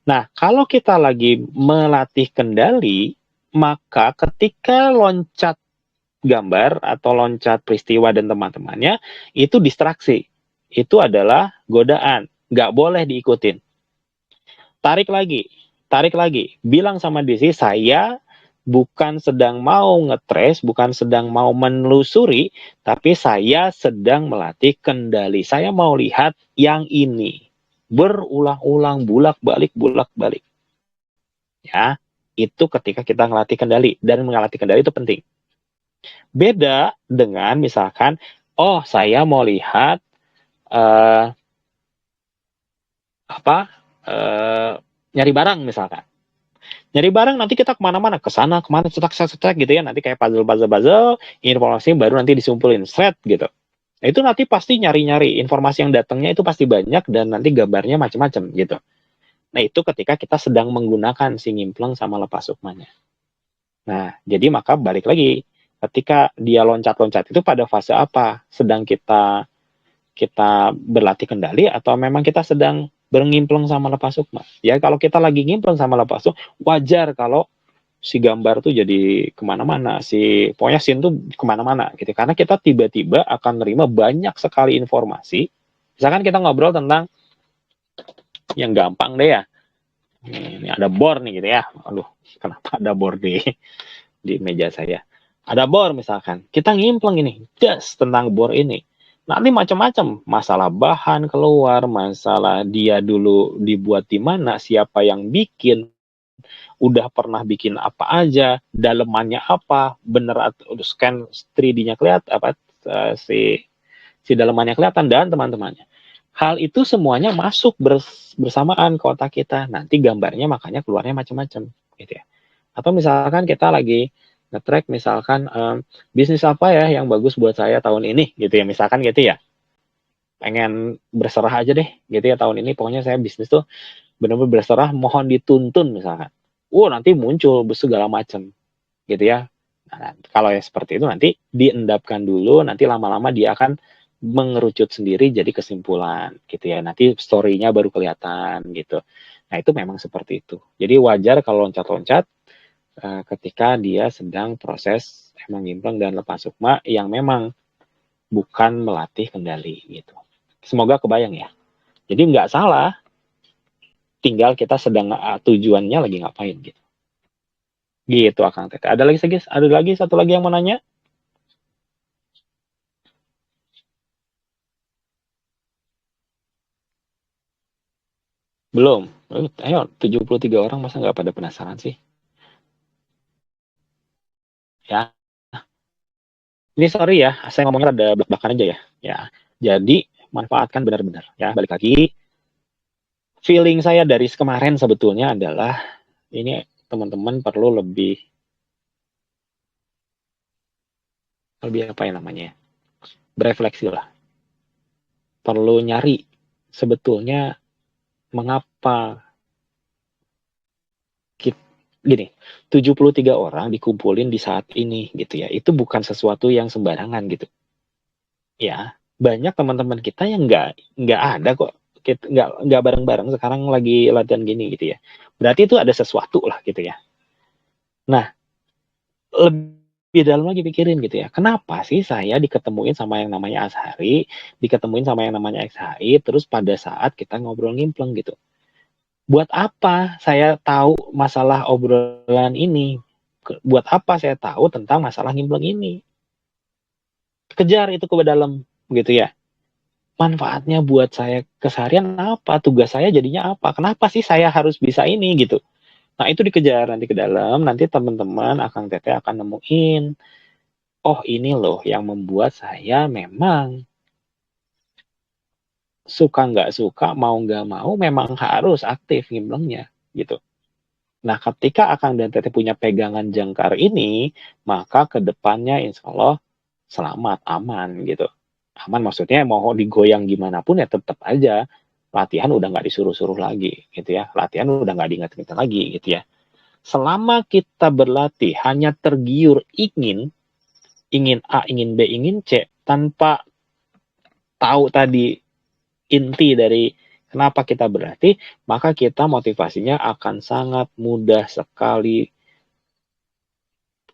Nah, kalau kita lagi melatih kendali, maka ketika loncat gambar atau loncat peristiwa dan teman-temannya, itu distraksi. Itu adalah godaan. Nggak boleh diikutin. Tarik lagi. Bilang sama diri, saya bukan sedang mau ngetres, bukan sedang mau menelusuri, tapi saya sedang melatih kendali. Saya mau lihat yang ini. Berulang-ulang, bulak-balik. Ya, itu ketika kita ngelatih kendali. Dan ngelatih kendali itu penting. Beda dengan misalkan, saya mau lihat nyari barang misalkan. Nyari barang nanti kita kemana-mana, ke sana, kemana, cetak gitu ya. Nanti kayak puzzle, informasi baru nanti disumpulin, set gitu. Nah, itu nanti pasti nyari-nyari informasi yang datangnya itu pasti banyak dan nanti gambarnya macam-macam gitu. Nah, itu ketika kita sedang menggunakan si nyimpleng sama lepas sukmanya. Nah, jadi maka balik lagi, ketika dia loncat-loncat itu pada fase apa? Sedang kita berlatih kendali atau memang kita sedang berngimpleng sama lepas sukma? Ya kalau kita lagi ngimpleng sama lepas sukma, wajar kalau si gambar tuh jadi kemana-mana, pokoknya scene tuh kemana-mana gitu. Karena kita tiba-tiba akan menerima banyak sekali informasi. Misalkan kita ngobrol tentang yang gampang deh ya. Ini ada bor nih gitu ya. Aduh, kenapa ada bor di meja saya? Ada bor misalkan. Kita ngimpleng ini, tentang bor ini. Nanti macam-macam, masalah bahan keluar, masalah dia dulu dibuat di mana, siapa yang bikin, udah pernah bikin apa aja, dalemannya apa, bener atau scan 3D-nya kelihatan apa si dalemannya kelihatan dan teman-temannya. Hal itu semuanya masuk bersamaan ke otak kita. Nanti gambarnya makanya keluarnya macam-macam gitu ya. Atau misalkan kita lagi nge-track misalkan bisnis apa ya yang bagus buat saya tahun ini gitu ya, misalkan gitu ya. Pengen berserah aja deh gitu ya tahun ini, pokoknya saya bisnis tuh benar-benar berserah, mohon dituntun misalkan. Nanti muncul segala macam gitu ya. Nah, kalau yang seperti itu nanti diendapkan dulu, nanti lama-lama dia akan mengerucut sendiri jadi kesimpulan gitu ya. Nanti story-nya baru kelihatan gitu. Nah, itu memang seperti itu. Jadi wajar kalau loncat-loncat ketika dia sedang proses emang nyimpleng dan lepas sukma yang memang bukan melatih kendali gitu. Semoga kebayang ya. Jadi nggak salah, tinggal kita sedang tujuannya lagi ngapain gitu. Gitu Akang Teteh. Ada lagi satu lagi yang mau nanya? Belum. Ayo 73 orang masa nggak pada penasaran sih? Ya. Ini sorry ya, saya ngomongnya ada belak-belakan aja ya. Ya. Jadi manfaatkan benar-benar ya. Balik lagi. Feeling saya dari kemarin sebetulnya adalah ini teman-teman perlu lebih apa ya namanya, berefleksi lah. Perlu nyari sebetulnya mengapa gini, 73 orang dikumpulin di saat ini gitu ya. Itu bukan sesuatu yang sembarangan gitu. Ya, banyak teman-teman kita yang nggak ada kok. Nggak bareng-bareng sekarang lagi latihan gini gitu ya. Berarti itu ada sesuatu lah gitu ya. Nah, lebih dalam lagi pikirin gitu ya. Kenapa sih saya diketemuin sama yang namanya Azhari, diketemuin sama yang namanya XHI, terus pada saat kita ngobrol ngimpleng gitu. Buat apa saya tahu masalah obrolan ini? Buat apa saya tahu tentang masalah ngimpleng ini? Kejar itu ke dalam gitu ya. Manfaatnya buat saya keseharian apa? Tugas saya jadinya apa? Kenapa sih saya harus bisa ini gitu? Nah, itu dikejar nanti ke dalam, nanti teman-teman Akang Teteh akan nemuin, oh ini loh yang membuat saya memang suka nggak suka, mau nggak mau, memang harus aktif ngimplengnya gitu. Nah, ketika Akang dan Teteh punya pegangan jangkar ini, maka ke depannya insya Allah selamat, aman gitu. Aman maksudnya mau digoyang gimana pun ya tetap aja latihan udah nggak disuruh-suruh lagi gitu ya. Latihan udah nggak diingat-ingat lagi gitu ya. Selama kita berlatih hanya tergiur ingin A, ingin B, ingin C, tanpa tahu tadi inti dari kenapa kita berlatih, maka kita motivasinya akan sangat mudah sekali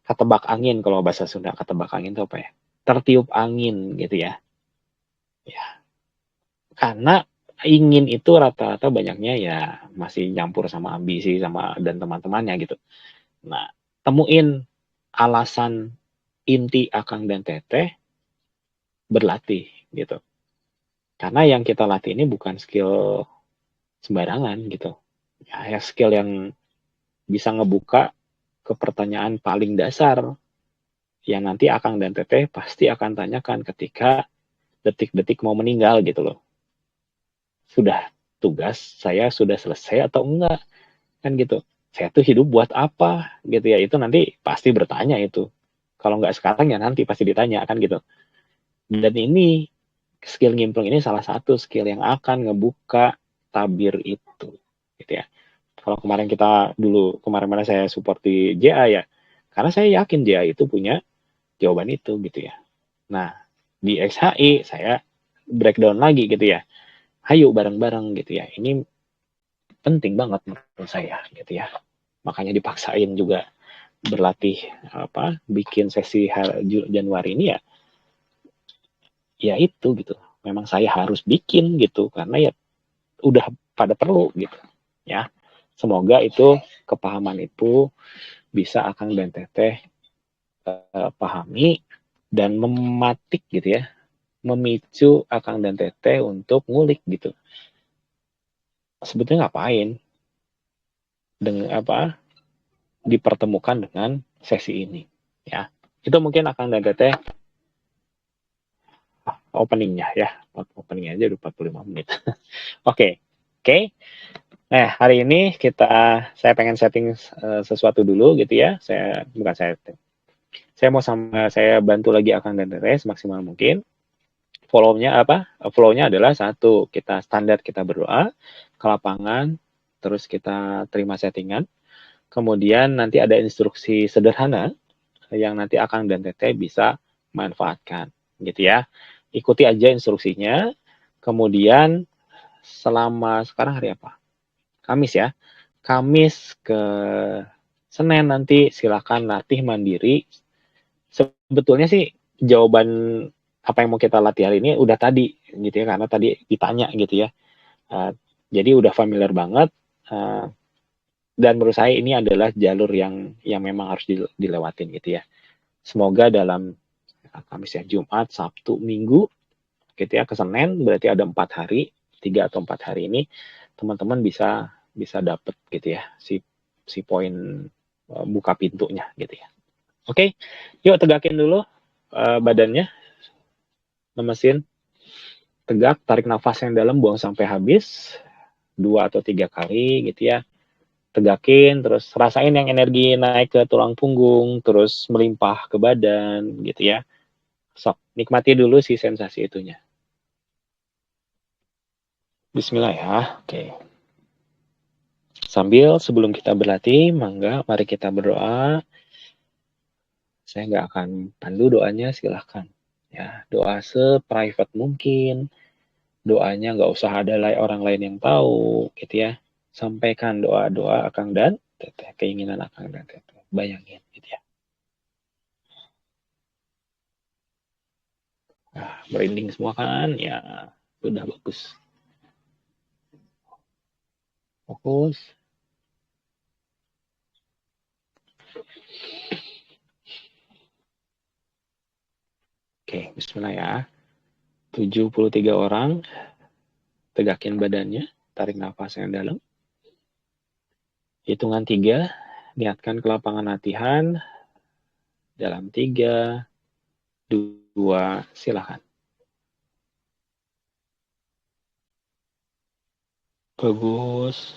ketebak angin. Kalau bahasa Sunda ketebak angin itu apa ya? Tertiup angin gitu ya. Ya, karena ingin itu rata-rata banyaknya ya masih nyampur sama ambisi sama dan teman-temannya gitu. Nah, temuin alasan inti Akang dan Teteh berlatih gitu. Karena yang kita latih ini bukan skill sembarangan gitu. Ya, skill yang bisa ngebuka ke pertanyaan paling dasar yang nanti Akang dan Teteh pasti akan tanyakan ketika detik-detik mau meninggal gitu loh. Sudah tugas saya sudah selesai atau enggak kan gitu. Saya tuh hidup buat apa gitu ya, itu nanti pasti bertanya itu. Kalau nggak sekarang ya nanti pasti ditanya kan gitu. Dan ini skill ngimpleng ini salah satu skill yang akan ngebuka tabir itu gitu ya. Kalau kemarin saya support di JA ya, karena saya yakin JA itu punya jawaban itu gitu ya. Nah, di XHI saya breakdown lagi gitu ya. Hayu bareng-bareng gitu ya. Ini penting banget menurut saya gitu ya. Makanya dipaksain juga berlatih bikin sesi Januari ini ya itu gitu. Memang saya harus bikin gitu karena ya udah pada perlu gitu ya. Semoga itu kepahaman itu bisa Akang dan Teteh pahami dan mematik gitu ya, memicu Akang dan Teteh untuk ngulik gitu. Sebetulnya ngapain dengan dipertemukan dengan sesi ini ya. Itu mungkin Akang dan Teteh openingnya ya. Openingnya aja udah 45 menit. Oke. Nah, hari ini saya pengen setting sesuatu dulu gitu ya. Saya bantu lagi Akang dan Teteh semaksimal mungkin. Flow-nya adalah satu, kita standar kita berdoa ke lapangan, terus kita terima settingan. Kemudian nanti ada instruksi sederhana yang nanti Akang dan Teteh bisa manfaatkan gitu ya. Ikuti aja instruksinya. Kemudian selama sekarang hari apa? Kamis ya. Kamis ke Senin nanti silakan latih mandiri. Sebetulnya sih jawaban apa yang mau kita latih hari ini udah tadi gitu ya, karena tadi ditanya gitu ya. Jadi udah familiar banget, dan menurut saya ini adalah jalur yang memang harus dilewatin gitu ya. Semoga dalam Kamis ya, Jumat, Sabtu, Minggu gitu ya, ke Senin berarti ada 4 hari, 3 atau 4 hari ini teman-teman bisa dapet gitu ya si poin buka pintunya gitu ya. Oke, yuk tegakin dulu badannya. Lemesin, tegak, tarik nafas yang dalam, buang sampai habis 2 atau 3 kali gitu ya. tegakin, terus rasain yang energi naik ke tulang punggung, terus melimpah ke badan gitu ya. Sok, nikmati dulu si sensasi itunya. Bismillah ya. Oke. Sambil sebelum kita berlatih, mangga mari kita berdoa. Saya nggak akan pandu doanya, silahkan. Ya, doa se-private mungkin. Doanya nggak usah ada orang lain yang tahu, gitu ya. Sampaikan doa-doa Akang dan Teteh, keinginan Akang dan Teteh. Bayangin, gitu ya. Nah, merinding semua kan? Ya, sudah bagus. Fokus. Oke, bismillah ya. 73 orang. Tegakin badannya. Tarik nafas yang dalam. Hitungan 3. Niatkan ke lapangan latihan. Dalam 3, 2, silakan. Bagus.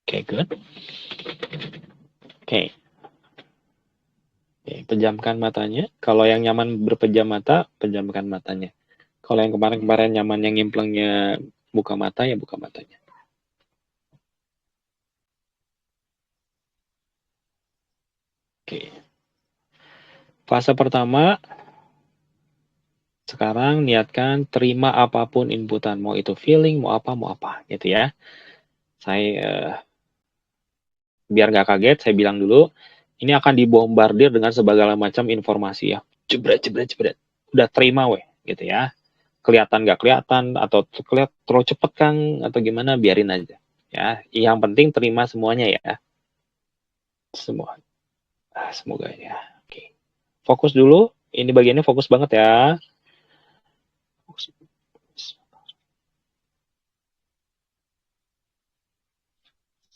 Oke, good. Oke. Pejamkan matanya. Kalau yang nyaman berpejam mata, pejamkan matanya. Kalau yang kemarin-kemarin nyaman yang ngimplengnya buka mata, ya buka matanya. Oke. Fase pertama, sekarang niatkan terima apapun inputan. Mau itu feeling, mau apa, gitu ya. Saya, biar nggak kaget, saya bilang dulu, ini akan dibombardir dengan segala macam informasi ya. Jebret. Udah terima weh, gitu ya. Kelihatan nggak kelihatan, atau terlalu cepet Kang, atau gimana, biarin aja. Ya, yang penting terima semuanya ya. Semua. Semoga ya. Oke. Fokus dulu. Ini bagiannya fokus banget ya.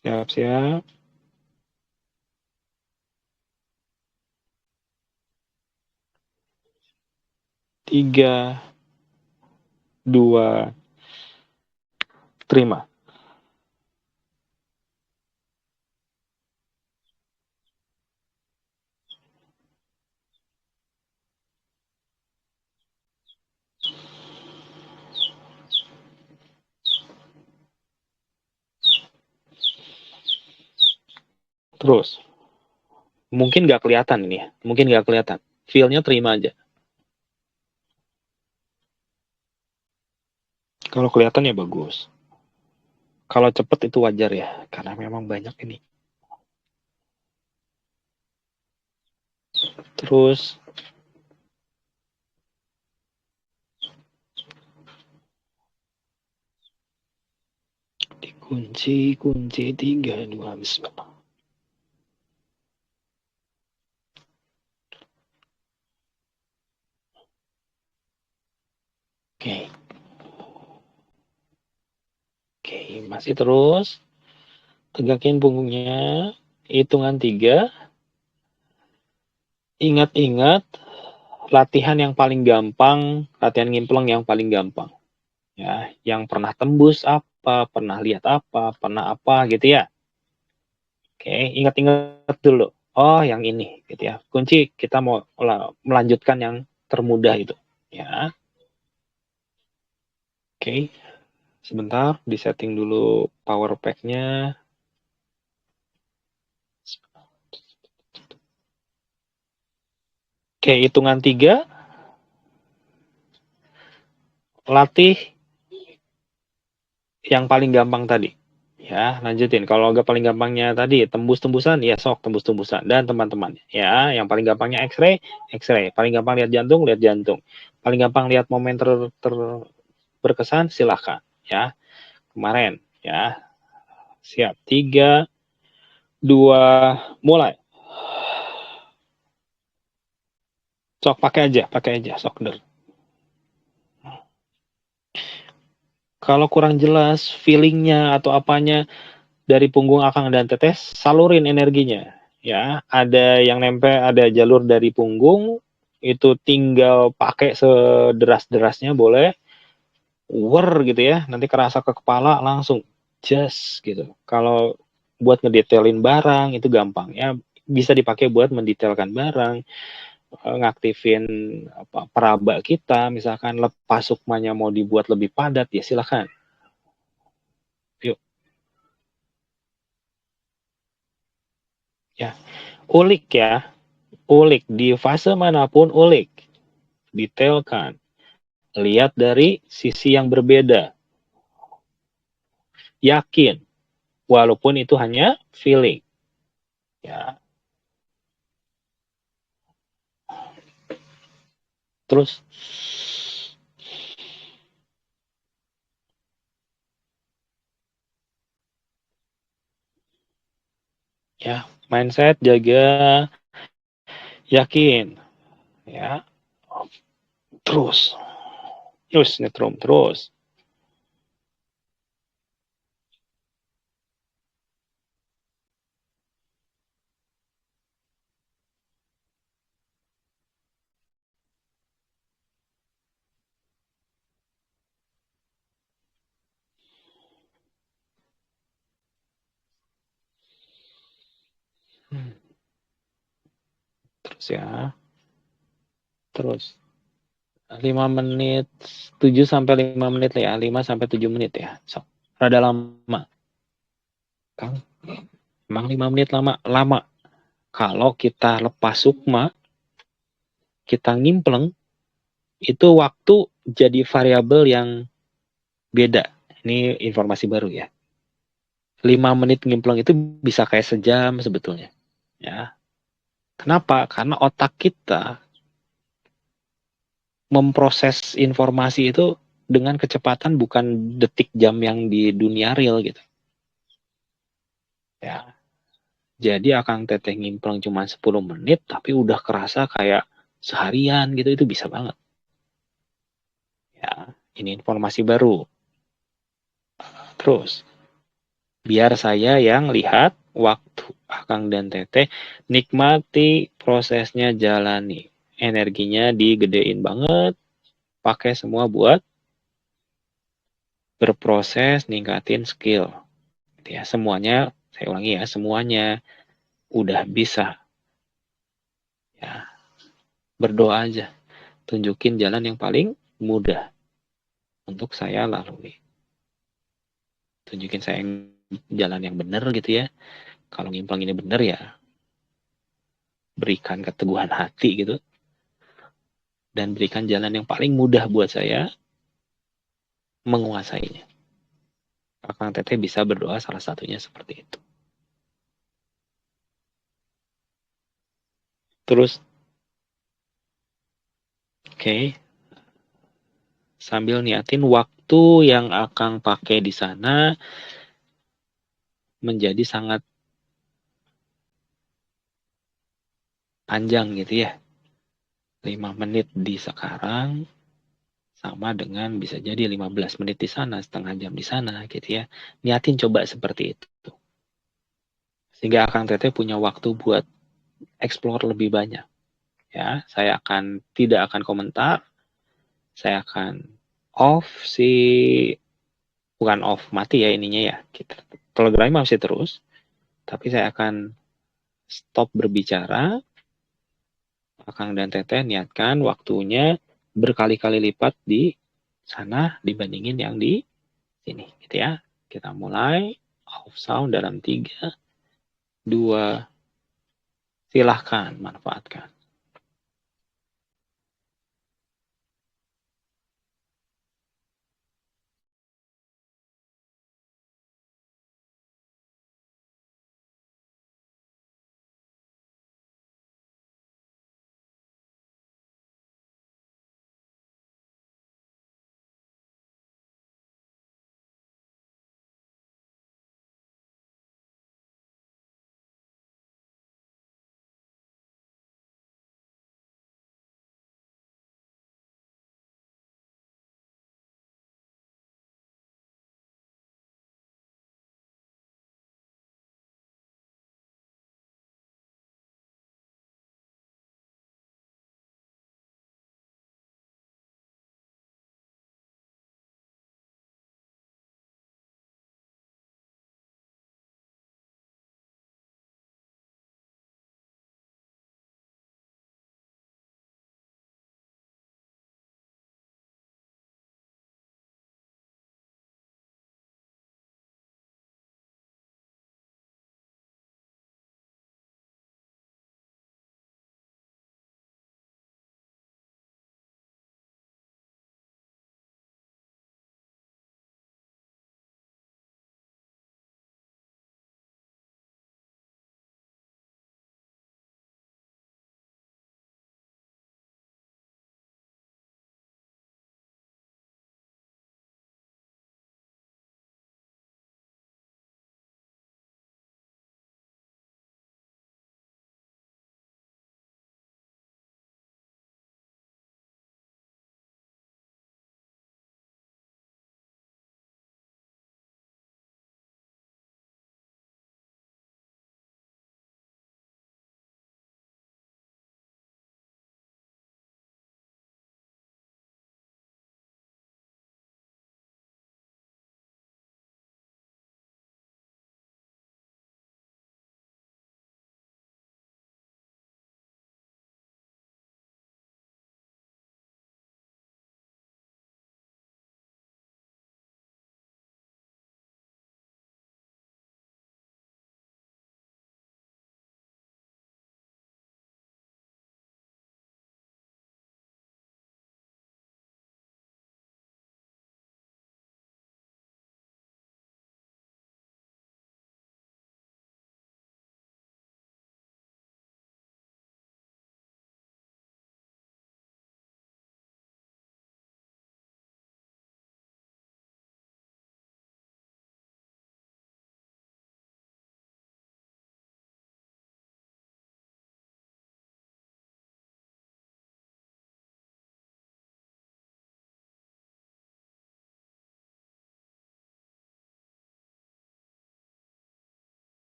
Siap-siap. 3, 2, terima. Terus. Mungkin nggak kelihatan ini ya. Mungkin nggak kelihatan. Feel-nya terima aja. Kalau kelihatan ya bagus. Kalau cepet itu wajar ya. Karena memang banyak ini. Terus. Dikunci, 3, 2, bismillah. Oke. Oke, masih terus. Tegakin punggungnya. Hitungan 3. Ingat-ingat latihan yang paling gampang, latihan ngimpleng yang paling gampang. Ya, yang pernah tembus apa, pernah lihat apa, pernah apa gitu ya. Oke, ingat-ingat dulu. Oh, yang ini gitu ya. Kunci kita mau melanjutkan yang termudah itu, ya. Oke. Sebentar, disetting dulu power pack-nya. Oke, hitungan 3. Latih yang paling gampang tadi. Ya, lanjutin. Kalau agak paling gampangnya tadi tembus-tembusan, ya sok tembus-tembusan. Dan teman-teman, ya, yang paling gampangnya X-ray, X-ray. Paling gampang lihat jantung, lihat jantung. Paling gampang lihat momen berkesan, silahkan. Ya, kemarin, ya. Siap. 3, 2, mulai. Sok pakai aja, sok der. Kalau kurang jelas feelingnya atau apanya dari punggung Akang dan Teteh, salurin energinya. Ya, ada yang nempel, ada jalur dari punggung, itu tinggal pakai sederas-derasnya boleh, gitu ya, nanti kerasa ke kepala langsung, just gitu. Kalau buat ngedetailin barang itu gampang ya, bisa dipakai buat mendetailkan barang, ngaktifin peraba kita, misalkan lepas sukmanya mau dibuat lebih padat ya silakan. Yuk. Ya, ulik ya, ulik di fase manapun ulik, detailkan, lihat dari sisi yang berbeda, yakin, walaupun itu hanya feeling. Ya, terus ya mindset jaga, yakin ya, terus nyetrum terus. Terus ya, terus 5 menit, 7 sampai 5 menit lah ya, 5 sampai 7 menit ya. So, rada lama. Kang, emang 5 menit lama. Kalau kita lepas sukma, kita ngimpleng, itu waktu jadi variabel yang beda. Ini informasi baru ya. 5 menit ngimpleng itu bisa kayak sejam sebetulnya. Ya. Kenapa? Karena otak kita memproses informasi itu dengan kecepatan bukan detik jam yang di dunia real gitu. Ya. Jadi Akang Teteh ngimpleng cuma 10 menit tapi udah kerasa kayak seharian gitu, itu bisa banget. Ya, ini informasi baru. Terus, biar saya yang lihat waktu Akang dan Teteh, nikmati prosesnya, jalani. Energinya digedein banget, pakai semua buat berproses, ningkatin skill. Ya, semuanya, saya ulangi ya, semuanya udah bisa. Ya, berdoa aja. Tunjukin jalan yang paling mudah untuk saya lalui. Tunjukin saya jalan yang benar gitu ya. Kalau ngimplang ini benar ya, berikan keteguhan hati gitu. Dan berikan jalan yang paling mudah buat saya menguasainya. Akang Teteh bisa berdoa salah satunya seperti itu. Terus, oke, sambil niatin waktu yang Akang pakai di sana menjadi sangat panjang gitu ya. 5 menit di sekarang sama dengan bisa jadi 15 menit di sana, setengah jam di sana gitu ya. Niatin coba seperti itu. Sehingga Akang Teteh punya waktu buat explore lebih banyak. Ya, saya tidak akan komentar. Saya akan off bukan off, mati ya ininya ya. Telegram masih terus, tapi saya akan stop berbicara. Akang dan Teteh niatkan waktunya berkali-kali lipat di sana dibandingin yang di sini gitu ya. Kita mulai off sound dalam 3, 2, silahkan manfaatkan.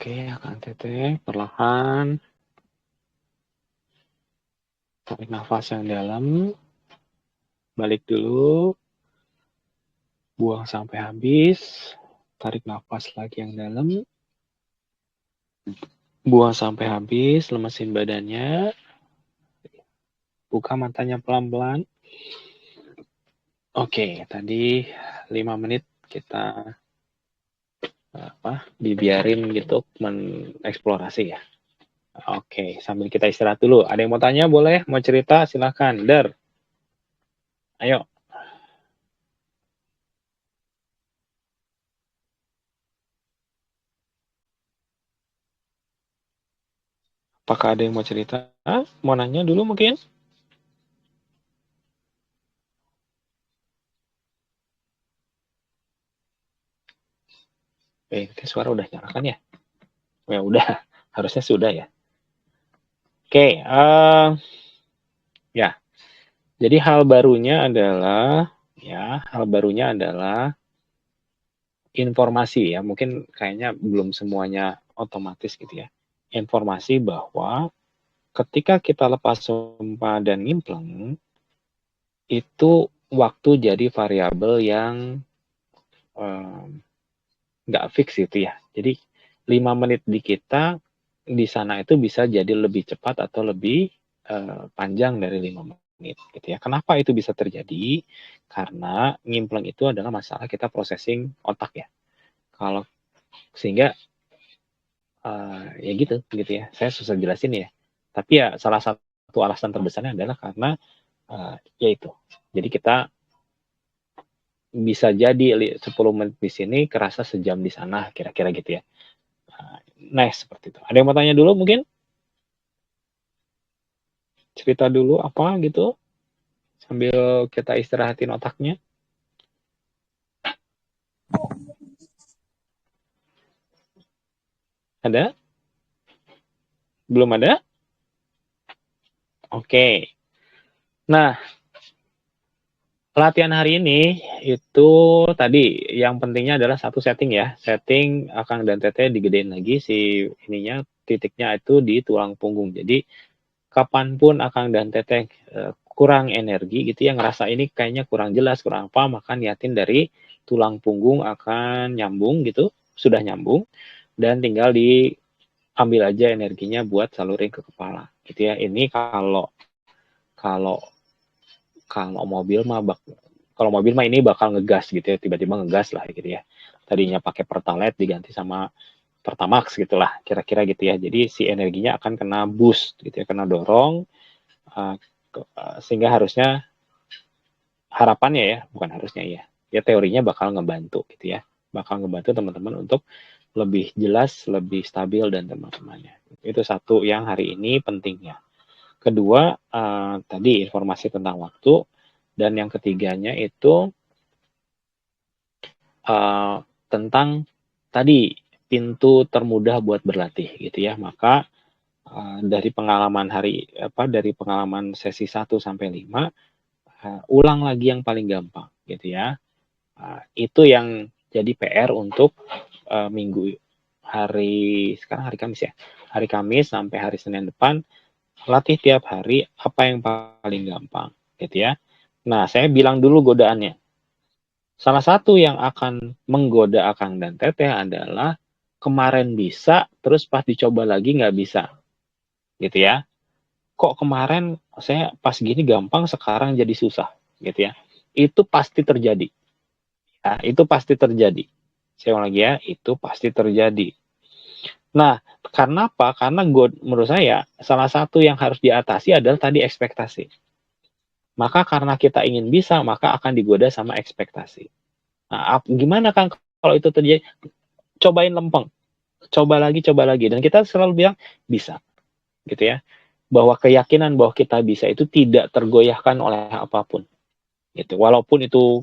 Oke, Akang Teteh, perlahan tarik nafas yang dalam, balik dulu, buang sampai habis, tarik nafas lagi yang dalam, buang sampai habis, lemesin badannya, buka matanya pelan-pelan. Oke, tadi 5 menit kita dibiarin gitu mengeksplorasi ya. Oke, sambil kita istirahat dulu. Ada yang mau tanya boleh, mau cerita silahkan. Der, ayo. Apakah ada yang mau cerita? Mau nanya dulu mungkin? Suara udah nyalakan ya? Ya udah, harusnya sudah ya. Oke, ya. Jadi hal barunya adalah informasi ya. Mungkin kayaknya belum semuanya otomatis gitu ya. Informasi bahwa ketika kita lepas sumpah dan ngimpleng, itu waktu jadi variabel yang nggak fix gitu ya. Jadi 5 menit di kita di sana itu bisa jadi lebih cepat atau lebih panjang dari 5 menit gitu ya. Kenapa itu bisa terjadi? Karena ngimpleng itu adalah masalah kita processing otak ya. Kalau sehingga ya gitu ya. Saya susah jelasin ya. Tapi ya salah satu alasan terbesarnya adalah karena yaitu. Jadi kita bisa jadi 10 menit di sini kerasa sejam di sana, kira-kira gitu ya. Nice, seperti itu. Ada yang mau tanya dulu mungkin? Cerita dulu apa gitu? Sambil kita istirahatin otaknya. Ada? Belum ada? Oke. Nah, latihan hari ini itu tadi yang pentingnya adalah satu setting ya. Setting Akang dan Teteh digedein lagi si ininya, titiknya itu di tulang punggung. Jadi kapanpun Akang dan Teteh kurang energi gitu ya, ngerasa ini kayaknya kurang jelas, kurang apa, maka niatin dari tulang punggung akan nyambung gitu, sudah nyambung, dan tinggal diambil aja energinya buat salurin ke kepala gitu ya. Ini kalau mobil mah ini bakal ngegas gitu ya, tiba-tiba ngegas lah gitu ya. Tadinya pakai Pertalite diganti sama Pertamax gitulah, kira-kira gitu ya. Jadi si energinya akan kena boost gitu ya, kena dorong, sehingga harusnya, harapannya ya, bukan harusnya ya teorinya bakal ngebantu gitu ya, bakal ngebantu teman-teman untuk lebih jelas, lebih stabil dan teman-temannya. Itu satu yang hari ini pentingnya. Kedua, tadi informasi tentang waktu, dan yang ketiganya itu tentang tadi pintu termudah buat berlatih gitu ya. Maka dari pengalaman dari pengalaman sesi 1 sampai 5, ulang lagi yang paling gampang gitu ya. Itu yang jadi PR untuk sekarang hari Kamis ya. Hari Kamis sampai hari Senin depan, latih tiap hari apa yang paling gampang gitu ya. Nah, saya bilang dulu godaannya. Salah satu yang akan menggoda Akang dan Teteh adalah kemarin bisa, terus pas dicoba lagi nggak bisa. Gitu ya. Kok kemarin saya pas gini gampang, sekarang jadi susah. Gitu ya. Itu pasti terjadi. Ya, itu pasti terjadi. Saya ulang lagi ya, itu pasti terjadi. Nah, karena apa? Karena menurut saya, salah satu yang harus diatasi adalah tadi ekspektasi. Maka karena kita ingin bisa, maka akan digoda sama ekspektasi. Nah, gimana kan kalau itu terjadi? Cobain lempeng. Coba lagi. Dan kita selalu bilang, bisa. Gitu ya. Bahwa keyakinan bahwa kita bisa itu tidak tergoyahkan oleh apapun. Gitu. Walaupun itu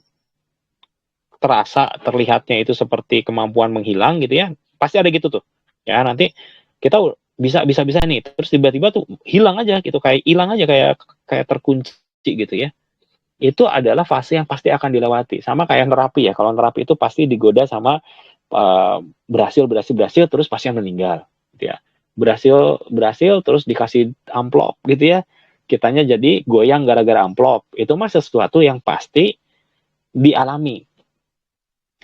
terlihatnya itu seperti kemampuan menghilang gitu ya, pasti ada gitu tuh ya. Nanti kita bisa nih, terus tiba-tiba tuh hilang aja gitu, kayak hilang aja, kayak terkunci gitu ya. Itu adalah fase yang pasti akan dilewati, sama kayak nerapi ya. Kalau nerapi itu pasti digoda sama berhasil terus pasien meninggal gitu ya. Berhasil terus dikasih amplop gitu ya. Kitanya jadi goyang gara-gara amplop. Itu mah sesuatu yang pasti dialami.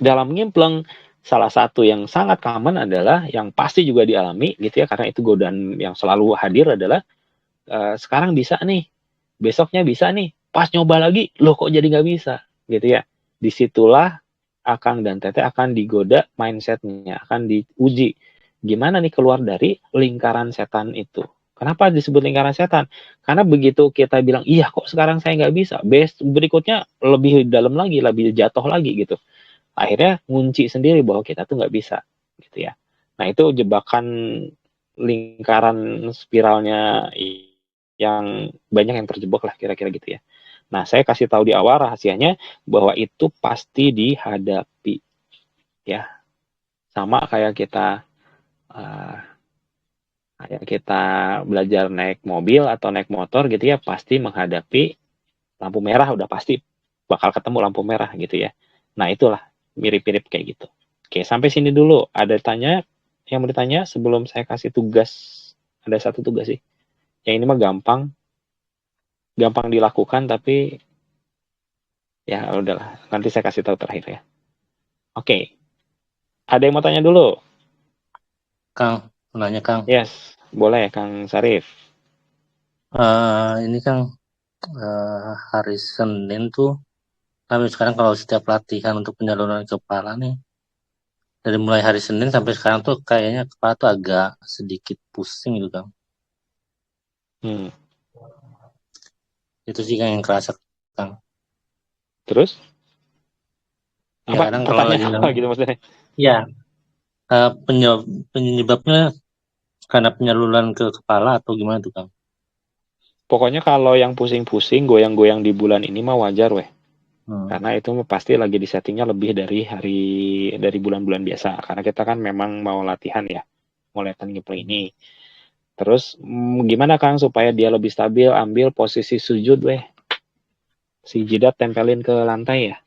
Dalam ngimpleng, salah satu yang sangat common adalah yang pasti juga dialami gitu ya, karena itu godaan yang selalu hadir adalah sekarang bisa nih, besoknya bisa nih, pas nyoba lagi, loh kok jadi nggak bisa gitu ya. Disitulah Akang dan Teteh akan digoda mindsetnya, akan diuji gimana nih keluar dari lingkaran setan itu. Kenapa disebut lingkaran setan? Karena begitu kita bilang, iya kok sekarang saya nggak bisa, berikutnya lebih dalam lagi, lebih jatuh lagi gitu. Akhirnya ngunci sendiri bahwa kita tuh nggak bisa gitu ya. Nah itu jebakan lingkaran spiralnya yang banyak yang terjebak lah kira-kira gitu ya. Nah saya kasih tahu di awal rahasianya bahwa itu pasti dihadapi ya, sama kayak kita belajar naik mobil atau naik motor gitu ya, pasti menghadapi lampu merah, udah pasti bakal ketemu lampu merah gitu ya. Nah itulah mirip-mirip kayak gitu. Oke, sampai sini dulu. Ada yang mau ditanya sebelum saya kasih tugas? Ada satu tugas sih. Yang ini mah gampang dilakukan, tapi ya udahlah. Nanti saya kasih tahu terakhir ya. Oke, ada yang mau tanya dulu? Kang, nanya Kang. Yes, boleh Kang Sarif. Ini Kang, hari Senin tuh, kami sekarang kalau setiap latihan untuk penyaluran kepala nih, dari mulai hari Senin sampai sekarang tuh kayaknya kepala tuh agak sedikit pusing gitu Kang. Itu sih Kang yang kerasa Kang. Terus? Ya, apa kadang kalau lagi apa gitu maksudnya? Ya, penyebabnya karena penyaluran ke kepala atau gimana tuh Kang? Pokoknya kalau yang pusing-pusing, goyang-goyang di bulan ini mah wajar weh. Karena itu pasti lagi disettingnya lebih dari bulan-bulan biasa. Karena kita kan memang mau latihan ya, mau latihan ngimpleng ini. Terus gimana Kang supaya dia lebih stabil? Ambil posisi sujud weh. Si jidat tempelin ke lantai ya.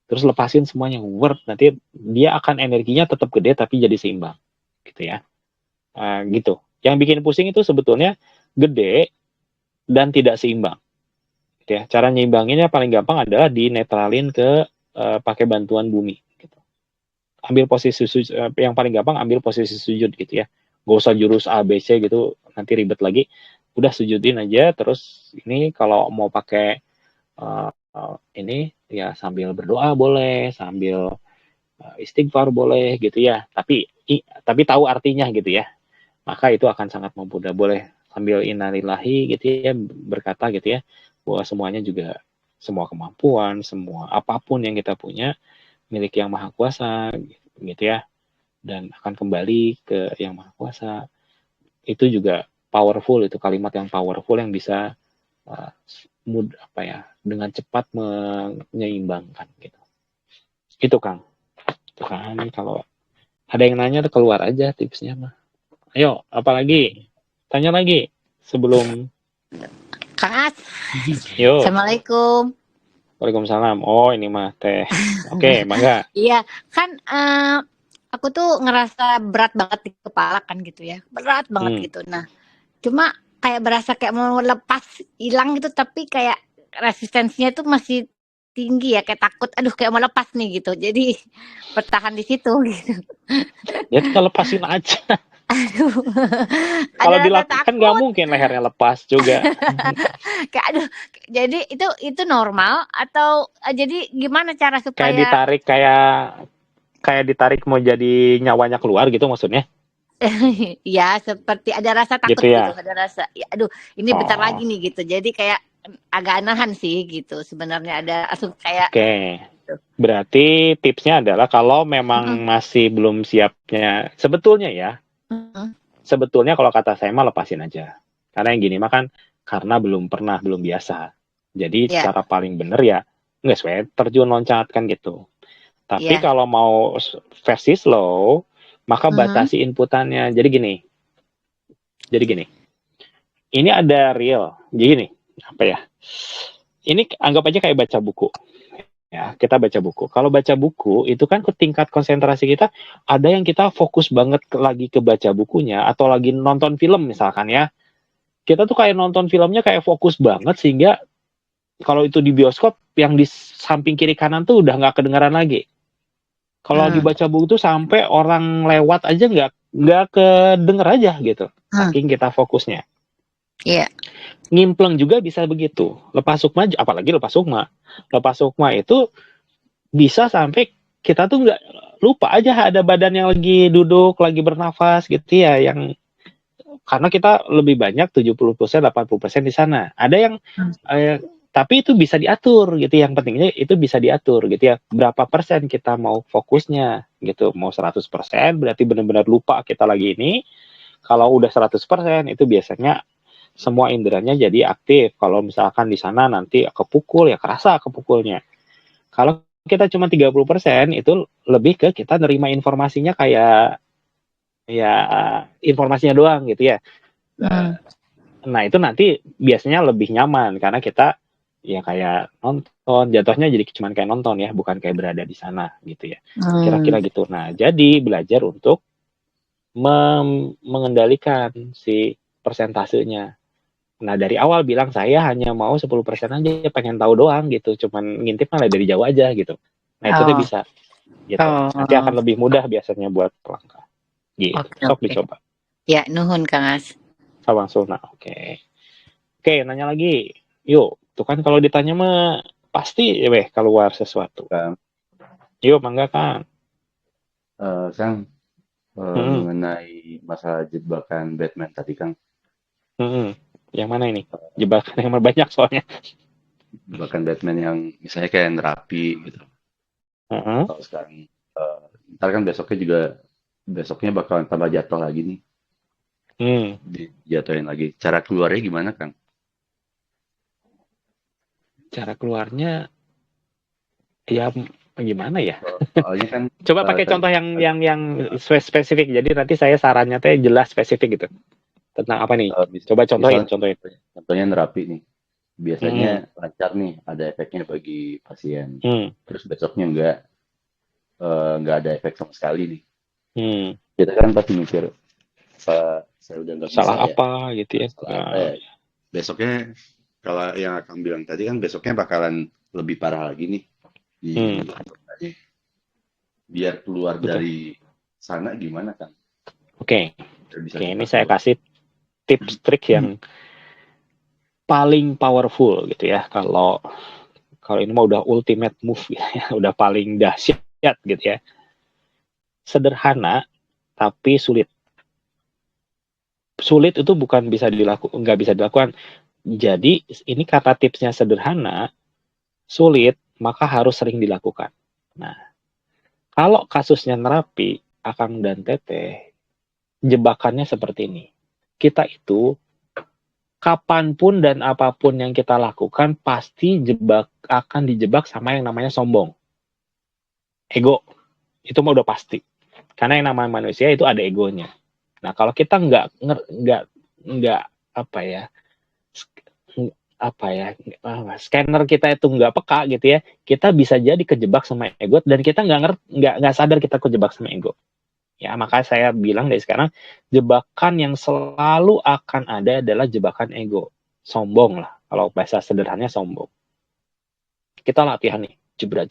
Terus lepasin semuanya, nanti dia akan energinya tetap gede tapi jadi seimbang, gitu ya. Gitu. Yang bikin pusing itu sebetulnya gede dan tidak seimbang. Gitu ya. Cara nyeimbanginnya paling gampang adalah dinetralin ke pakai bantuan bumi. Gitu. Ambil posisi sujud, yang paling gampang ambil posisi sujud gitu ya. Gak usah jurus A, B, C gitu, nanti ribet lagi. Udah sujudin aja, terus ini kalau mau pakai ini ya sambil berdoa boleh, sambil istighfar boleh gitu ya. Tapi tahu artinya gitu ya. Maka itu akan sangat memudahkan. Boleh sambil innalillahi gitu ya, berkata gitu ya, bahwa semuanya juga, semua kemampuan, semua apapun yang kita punya milik Yang Maha Kuasa gitu ya, dan akan kembali ke Yang Maha Kuasa. Itu juga powerful, itu kalimat yang powerful yang bisa dengan cepat menyeimbangkan gitu. Itu Kang. Itu kan kalau ada yang nanya keluar aja tipsnya mah. Ayo, apalagi? Tanya lagi sebelum Kang As. Yo. Assalamualaikum. Waalaikumsalam. Oh, ini mah Teh. Oke, mangga. Iya, kan aku tuh ngerasa berat banget di kepala kan gitu ya. Berat banget gitu. Nah, cuma kayak berasa kayak mau lepas, hilang gitu, tapi kayak resistensinya tuh masih tinggi ya, kayak takut aduh kayak mau lepas nih gitu. Jadi bertahan di situ gitu. Ya kita lepasin aja. Aduh. Kalau dilakukan nggak mungkin lehernya lepas juga. Kayak aduh. Jadi itu normal atau jadi gimana cara supaya kayak ditarik kayak ditarik mau jadi nyawanya keluar gitu maksudnya? Ya seperti ada rasa takut gitu, ya? gitu, ada rasa ya aduh ini bentar lagi nih gitu. Jadi kayak agak nahan sih gitu sebenarnya, ada langsung kayak gitu. Berarti tipsnya adalah kalau memang masih belum siapnya, sebetulnya ya, sebetulnya kalau kata saya mah lepasin aja. Karena yang gini mah kan karena belum biasa. Jadi cara paling bener ya nggak sesuai terjun loncat kan gitu. Tapi kalau mau versi slow, maka batasi inputannya. Jadi gini. Ini ada real. Jadi gini, apa ya? Ini anggap aja kayak baca buku. Ya, kita baca buku. Kalau baca buku itu kan tingkat konsentrasi kita, ada yang kita fokus banget lagi ke baca bukunya atau lagi nonton film misalkan ya. Kita tuh kayak nonton filmnya kayak fokus banget sehingga kalau itu di bioskop yang di samping kiri kanan tuh udah nggak kedengaran lagi. Kalau lagi baca buku tuh sampai orang lewat aja nggak kedenger aja gitu. Saking kita fokusnya. Iya. Ngimpleng juga bisa begitu. Lepas sukma, apalagi lepas sukma. Lepas sukma itu bisa sampai kita tuh nggak lupa aja ada badan yang lagi duduk, lagi bernafas gitu ya, yang karena kita lebih banyak 70%, 80% di sana. Ada yang tapi itu bisa diatur gitu. Yang pentingnya itu bisa diatur gitu ya. Berapa persen kita mau fokusnya gitu. Mau 100% berarti benar-benar lupa kita lagi ini. Kalau udah 100% itu biasanya semua inderanya jadi aktif. Kalau misalkan di sana nanti kepukul ya kerasa kepukulnya. Kalau kita cuma 30% itu lebih ke kita nerima informasinya kayak ya informasinya doang gitu ya. Nah itu nanti biasanya lebih nyaman karena kita ya kayak nonton, jatuhnya jadi cuma kayak nonton ya, bukan kayak berada di sana gitu ya. Kira-kira gitu. Nah jadi belajar untuk mengendalikan si persentasenya. Nah dari awal bilang saya hanya mau 10% aja, pengen tahu doang gitu, cuman ngintip malah dari jauh aja gitu. Nah itu tuh bisa gitu. Nanti akan lebih mudah biasanya buat pelanggan. Gitu. Sok dicoba. Ya, nuhun Kang As. Sawang Suna. Oke, nanya lagi. Yuk, tuh kan kalau ditanya mah pasti keluar sesuatu. Kang. Yuk, mangga Kang. Kang, mengenai masalah jebakan Batman tadi Kang. Yang mana ini? Jebakan yang banyak soalnya. Jebakan Batman yang misalnya kayak nerapi gitu. Kalau sekarang, ntar kan besoknya bakalan tambah jatuh lagi nih. Dijatuhin lagi. Cara keluarnya gimana Kang? Cara keluarnya ya gimana ya? Soalnya kan coba pakai contoh yang spesifik. Jadi nanti saya sarannya teh jelas spesifik gitu. Tentang apa nih? Coba contohin. Contohnya nerapi nih. Biasanya lancar nih, ada efeknya bagi pasien. Terus besoknya nggak ada efek sama sekali nih. Kita kan pasti mikir, saya udah nggak bisa salah apa gitu ya. Besoknya kalau yang akan bilang tadi kan besoknya bakalan lebih parah lagi nih. Biar keluar dari sana gimana kan? Oke, ini saya kasih tips trik yang paling powerful gitu ya. Kalau ini mah udah ultimate move ya, udah paling dahsyat gitu ya. Sederhana tapi sulit. Sulit itu bukan nggak bisa dilakukan. Jadi ini kata tipsnya sederhana, sulit, maka harus sering dilakukan. Nah, kalau kasusnya nerapi, Akang dan Teteh, jebakannya seperti ini. Kita itu kapanpun dan apapun yang kita lakukan pasti akan dijebak sama yang namanya sombong. Ego. Itu mah udah pasti. Karena yang namanya manusia itu ada egonya. Nah, kalau kita scanner kita itu nggak peka gitu ya, kita bisa jadi kejebak sama ego dan kita nggak sadar kita kejebak sama ego. Ya, makanya saya bilang dari sekarang, jebakan yang selalu akan ada adalah jebakan ego. Sombong lah. Kalau bahasa sederhananya sombong. Kita latihan nih. Jebret.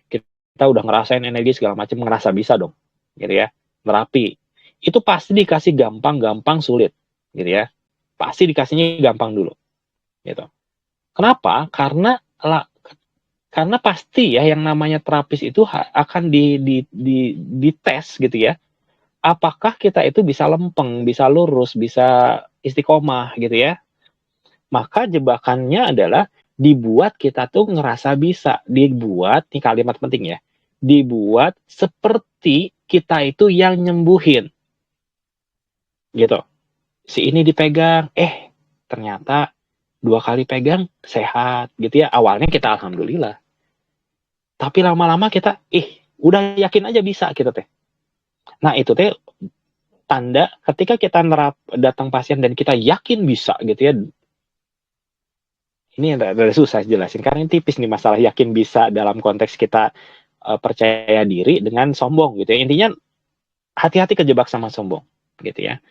Kita udah ngerasain energi segala macam, ngerasa bisa dong. Gitu ya. Nerapi. Itu pasti dikasih gampang sulit. Gitu ya. Pasti dikasihnya gampang dulu. Gitu. Kenapa? Karena pasti ya yang namanya terapis itu akan dites gitu ya. Apakah kita itu bisa lempeng, bisa lurus, bisa istiqomah gitu ya. Maka jebakannya adalah dibuat kita tuh ngerasa bisa. Dibuat, ini kalimat penting ya. Dibuat seperti kita itu yang nyembuhin. Gitu. Si ini dipegang, ternyata 2 kali pegang sehat gitu ya. Awalnya kita alhamdulillah. Tapi lama-lama kita udah yakin aja bisa gitu teh. Nah, itu teh tanda ketika kita datang pasien dan kita yakin bisa gitu ya. Ini ada susah jelasin karena ini tipis nih masalah yakin bisa dalam konteks kita percaya diri dengan sombong gitu ya. Intinya hati-hati kejebak sama sombong gitu ya.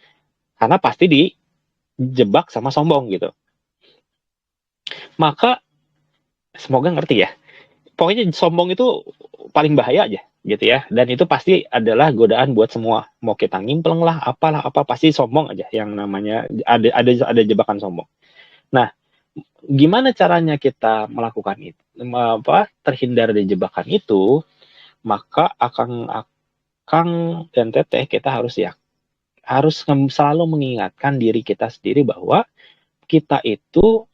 Karena pasti dijebak sama sombong gitu. Maka semoga ngerti ya. Pokoknya sombong itu paling bahaya aja gitu ya. Dan itu pasti adalah godaan buat semua. Mau kita ngimpleng lah, apalah apa pasti sombong aja yang namanya ada jebakan sombong. Nah, gimana caranya kita melakukan itu? Terhindar dari jebakan itu? Maka Akang dan Teteh kita harus selalu mengingatkan diri kita sendiri bahwa kita itu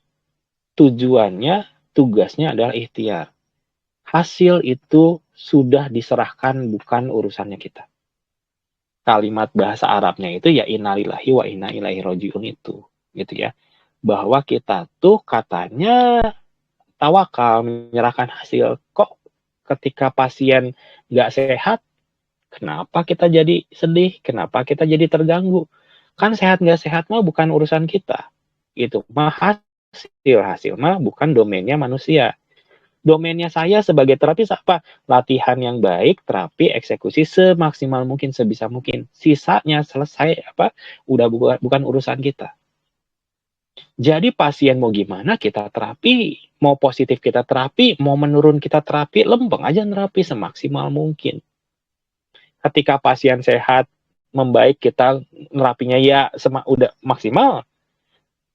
tujuannya, tugasnya adalah ikhtiar. Hasil itu sudah diserahkan, bukan urusannya kita. Kalimat bahasa Arabnya itu ya innalillahi wa inna ilaihi rajiun itu, gitu ya. Bahwa kita tuh katanya tawakal, menyerahkan hasil. Kok ketika pasien nggak sehat, kenapa kita jadi sedih? Kenapa kita jadi terganggu? Kan sehat nggak sehat mah bukan urusan kita. Itu mah hasil mah bukan domainnya manusia. Domainnya saya sebagai terapis apa? Latihan yang baik, terapi, eksekusi semaksimal mungkin, sebisa mungkin. Sisanya selesai udah bukan urusan kita. Jadi pasien mau gimana kita terapi, mau positif kita terapi, mau menurun kita terapi, lempeng aja terapi semaksimal mungkin. Ketika pasien sehat, membaik, kita nerapinya ya udah maksimal.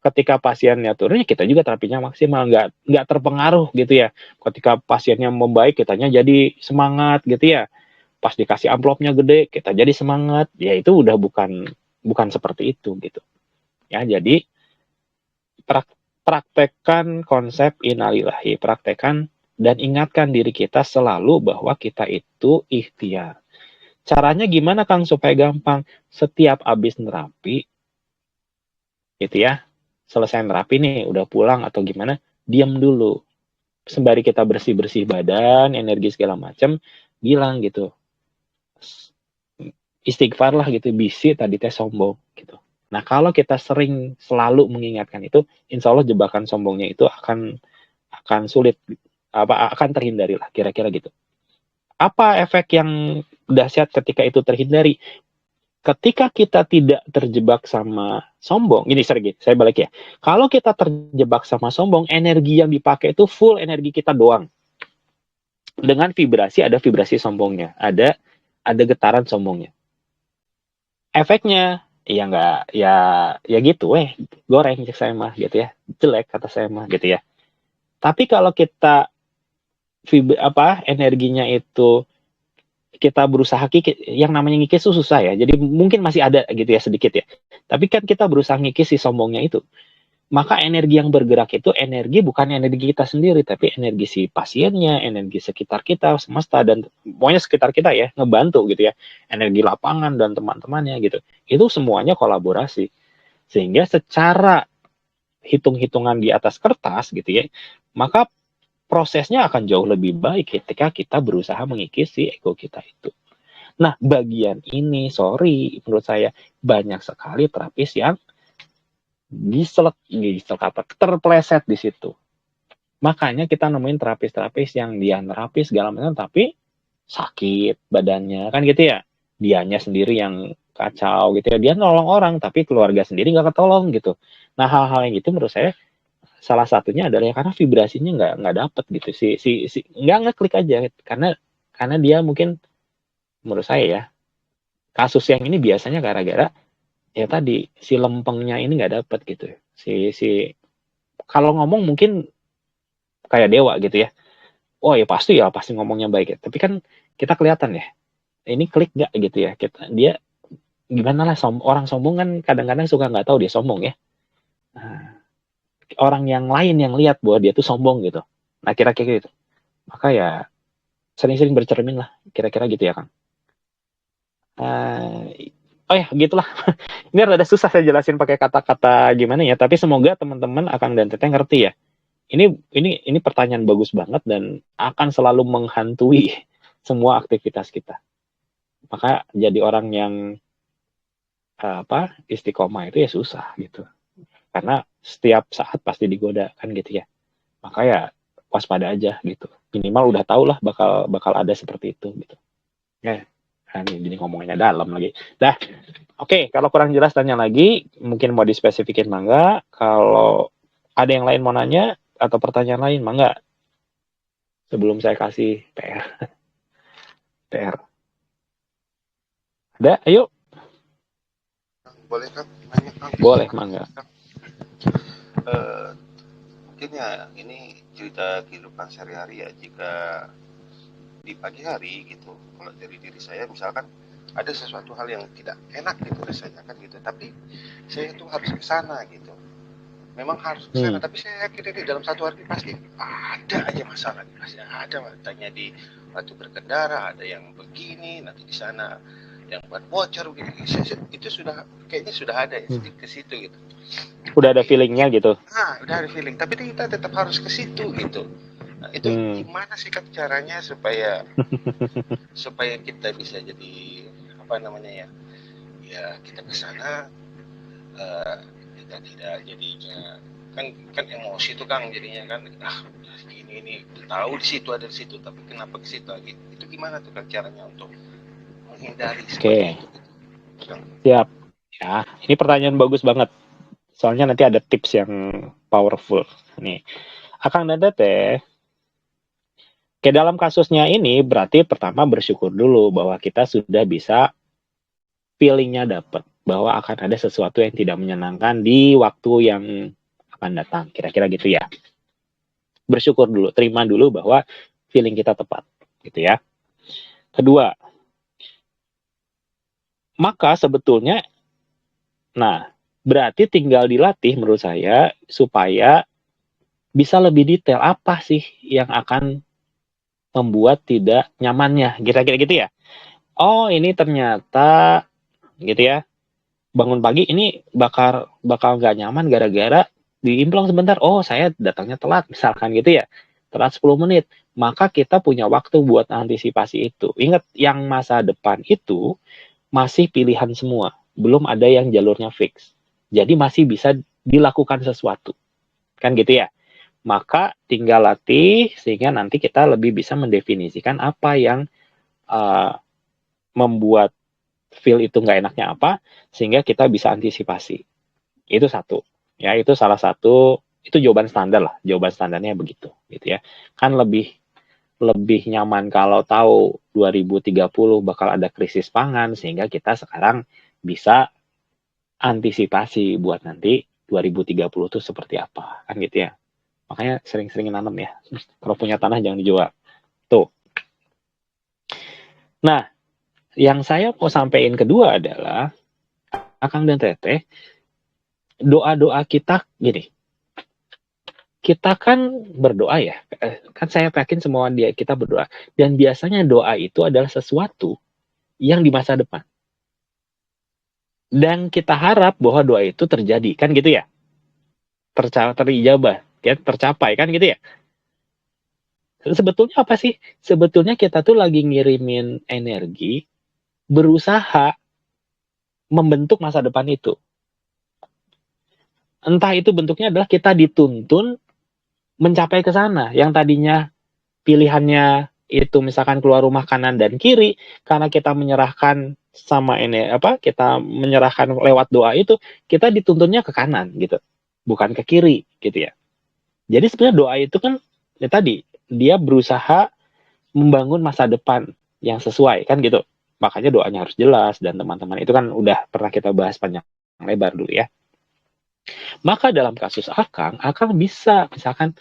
Ketika pasiennya turun, kita juga terapinya maksimal, nggak terpengaruh gitu ya. Ketika pasiennya membaik, kitanya jadi semangat gitu ya. Pas dikasih amplopnya gede, kita jadi semangat. Ya itu udah bukan seperti itu gitu. Ya jadi praktekkan konsep innalillahi, praktekkan dan ingatkan diri kita selalu bahwa kita itu ikhtiar. Caranya gimana Kang supaya gampang? Setiap habis nerapi, gitu ya, selesai nerapi nih, udah pulang atau gimana, diam dulu. Sembari kita bersih-bersih badan, energi segala macam, bilang gitu, istighfar lah gitu, bisi tadi teh sombong gitu. Nah kalau kita sering selalu mengingatkan itu, insya Allah jebakan sombongnya itu akan sulit, akan terhindari lah, kira-kira gitu. Apa efek yang dahsyat ketika itu terhindari? Ketika kita tidak terjebak sama sombong, ini saya balik ya. Kalau kita terjebak sama sombong, energi yang dipakai itu full energi kita doang. Dengan vibrasi, ada vibrasi sombongnya, ada getaran sombongnya. Efeknya, ya nggak, ya gitu, goreng saya mah gitu ya, jelek kata saya mah gitu ya. Tapi kalau kita energinya itu kita berusaha yang namanya ngikis itu susah ya. Jadi mungkin masih ada gitu ya sedikit ya. Tapi kan kita berusaha ngikis si sombongnya itu. Maka energi yang bergerak itu energi bukan energi kita sendiri, tapi energi si pasiennya, energi sekitar kita, semesta, dan pokoknya sekitar kita ya, ngebantu gitu ya. Energi lapangan dan teman-temannya gitu. Itu semuanya kolaborasi. Sehingga secara hitung-hitungan di atas kertas gitu ya, maka prosesnya akan jauh lebih baik ketika kita berusaha mengikisi ego kita itu. Nah, bagian ini, menurut saya banyak sekali terapis yang terpleset di situ. Makanya kita nemuin terapis-terapis yang dia nerapis segala macam, tapi sakit badannya, kan gitu ya. Dianya sendiri yang kacau gitu ya. Dia nolong orang, tapi keluarga sendiri nggak ketolong gitu. Nah, hal-hal yang gitu menurut saya salah satunya adalah ya karena vibrasinya nggak dapet gitu, si nggak ngeklik aja karena dia mungkin menurut saya ya kasus yang ini biasanya gara-gara ya tadi si lempengnya ini nggak dapet gitu, si kalau ngomong mungkin kayak dewa gitu ya, oh ya pasti ngomongnya baik ya, tapi kan kita kelihatan ya ini klik nggak gitu ya, dia gimana lah, orang sombong kan kadang-kadang suka nggak tahu dia sombong ya. Nah, orang yang lain yang lihat bahwa dia tuh sombong gitu. Nah, kira-kira gitu. Maka ya sering-sering bercermin lah, kira-kira gitu ya, Kang. Oh ya, gitulah. Ini rada susah saya jelasin pakai kata-kata gimana ya, tapi semoga teman-teman Akang dan Teteh ngerti ya. Ini pertanyaan bagus banget dan akan selalu menghantui semua aktivitas kita. Maka jadi orang yang istiqomah itu ya susah gitu. Karena setiap saat pasti digoda kan gitu ya. Maka ya waspada aja gitu. Minimal udah tau lah bakal ada seperti itu gitu. Ya, jadi ngomonginnya dalam lagi. Dah, oke, kalau kurang jelas tanya lagi, mungkin mau dispesifikin mangga. Kalau ada yang lain mau nanya atau pertanyaan lain mangga. Sebelum saya kasih PR. Ada, ayo. Boleh kan? Nanya kan? Boleh, mangga. Mungkin ya ini cerita kehidupan sehari-hari ya. Jika di pagi hari gitu, kalau dari diri saya misalkan ada sesuatu hal yang tidak enak gitu rasanya kan gitu, tapi saya tuh harus ke sana gitu. Memang harus ke sana, tapi saya yakin ini dalam satu hari pasti ada aja masalah, pasti ada. Tanya di waktu berkendara, ada yang begini, nanti di sana yang buat bocor begini. Itu sudah kayaknya sudah ada ya ke situ gitu. Udah ada feelingnya gitu. Udah ada feeling, tapi kita tetap harus ke situ gitu. Nah, itu gimana sih kan caranya supaya kita bisa jadi apa namanya ya kita ke sana kita tidak jadinya kan emosi tuh Kang jadinya kan ini tahu di situ tapi kenapa ke situ lagi, itu gimana tuh kan caranya untuk menghindari seperti itu gitu. Siap ya, ini pertanyaan bagus banget soalnya nanti ada tips yang powerful nih Akang dan Teteh. Kayak dalam kasusnya ini berarti pertama bersyukur dulu bahwa kita sudah bisa feelingnya dapat bahwa akan ada sesuatu yang tidak menyenangkan di waktu yang akan datang, kira-kira gitu ya. Bersyukur dulu, terima dulu bahwa feeling kita tepat, gitu ya. Kedua, maka sebetulnya, berarti tinggal dilatih menurut saya supaya bisa lebih detail apa sih yang akan membuat tidak nyamannya, kira-kira gitu ya. Oh, ini ternyata gitu ya. Bangun pagi ini bakal nggak nyaman gara-gara diimplong sebentar. Oh, saya datangnya telat misalkan gitu ya. Telat 10 menit. Maka kita punya waktu buat antisipasi itu. Ingat, yang masa depan itu masih pilihan semua. Belum ada yang jalurnya fix. Jadi masih bisa dilakukan sesuatu. Kan gitu ya. Maka tinggal latih sehingga nanti kita lebih bisa mendefinisikan apa yang membuat feel itu nggak enaknya apa, sehingga kita bisa antisipasi. Itu satu. Ya, itu salah satu, itu jawaban standar lah. Jawaban standarnya begitu, gitu ya. Kan lebih nyaman kalau tahu 2030 bakal ada krisis pangan, sehingga kita sekarang bisa antisipasi buat nanti 2030 itu seperti apa. Kan gitu ya. Makanya sering-sering nanam ya. Kalau punya tanah jangan dijual. Tuh. Nah, yang saya mau sampaikan kedua adalah Akang dan Teteh, doa-doa kita gini. Kita kan berdoa ya. Kan saya yakin semua kita berdoa. Dan biasanya doa itu adalah sesuatu yang di masa depan. Dan kita harap bahwa doa itu terjadi. Kan gitu ya. Terijabah. Ya, tercapai. Kan gitu ya. Sebetulnya apa sih? Sebetulnya kita tuh lagi ngirimin energi berusaha membentuk masa depan itu. Entah itu bentuknya adalah kita dituntun mencapai ke sana. Yang tadinya pilihannya itu misalkan keluar rumah kanan dan kiri, karena kita menyerahkan sama ini kita menyerahkan lewat doa itu, kita dituntunnya ke kanan gitu. Bukan ke kiri gitu ya. Jadi sebenarnya doa itu kan ya tadi dia berusaha membangun masa depan yang sesuai kan gitu. Makanya doanya harus jelas dan teman-teman itu kan udah pernah kita bahas panjang lebar dulu ya. Maka dalam kasus Akang bisa misalkan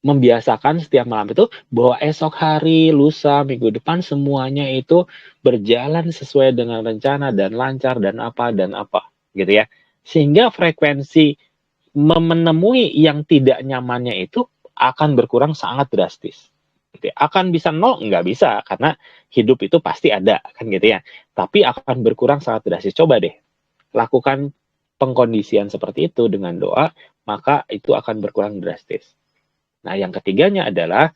membiasakan setiap malam itu bahwa esok hari, lusa, minggu depan semuanya itu berjalan sesuai dengan rencana dan lancar dan apa gitu ya. Sehingga frekuensi menemui yang tidak nyamannya itu akan berkurang sangat drastis. Gitu ya. Akan bisa nol? Nggak bisa, karena hidup itu pasti ada, kan gitu ya. Tapi akan berkurang sangat drastis. Coba deh, lakukan pengkondisian seperti itu dengan doa, maka itu akan berkurang drastis. Nah, yang ketiganya adalah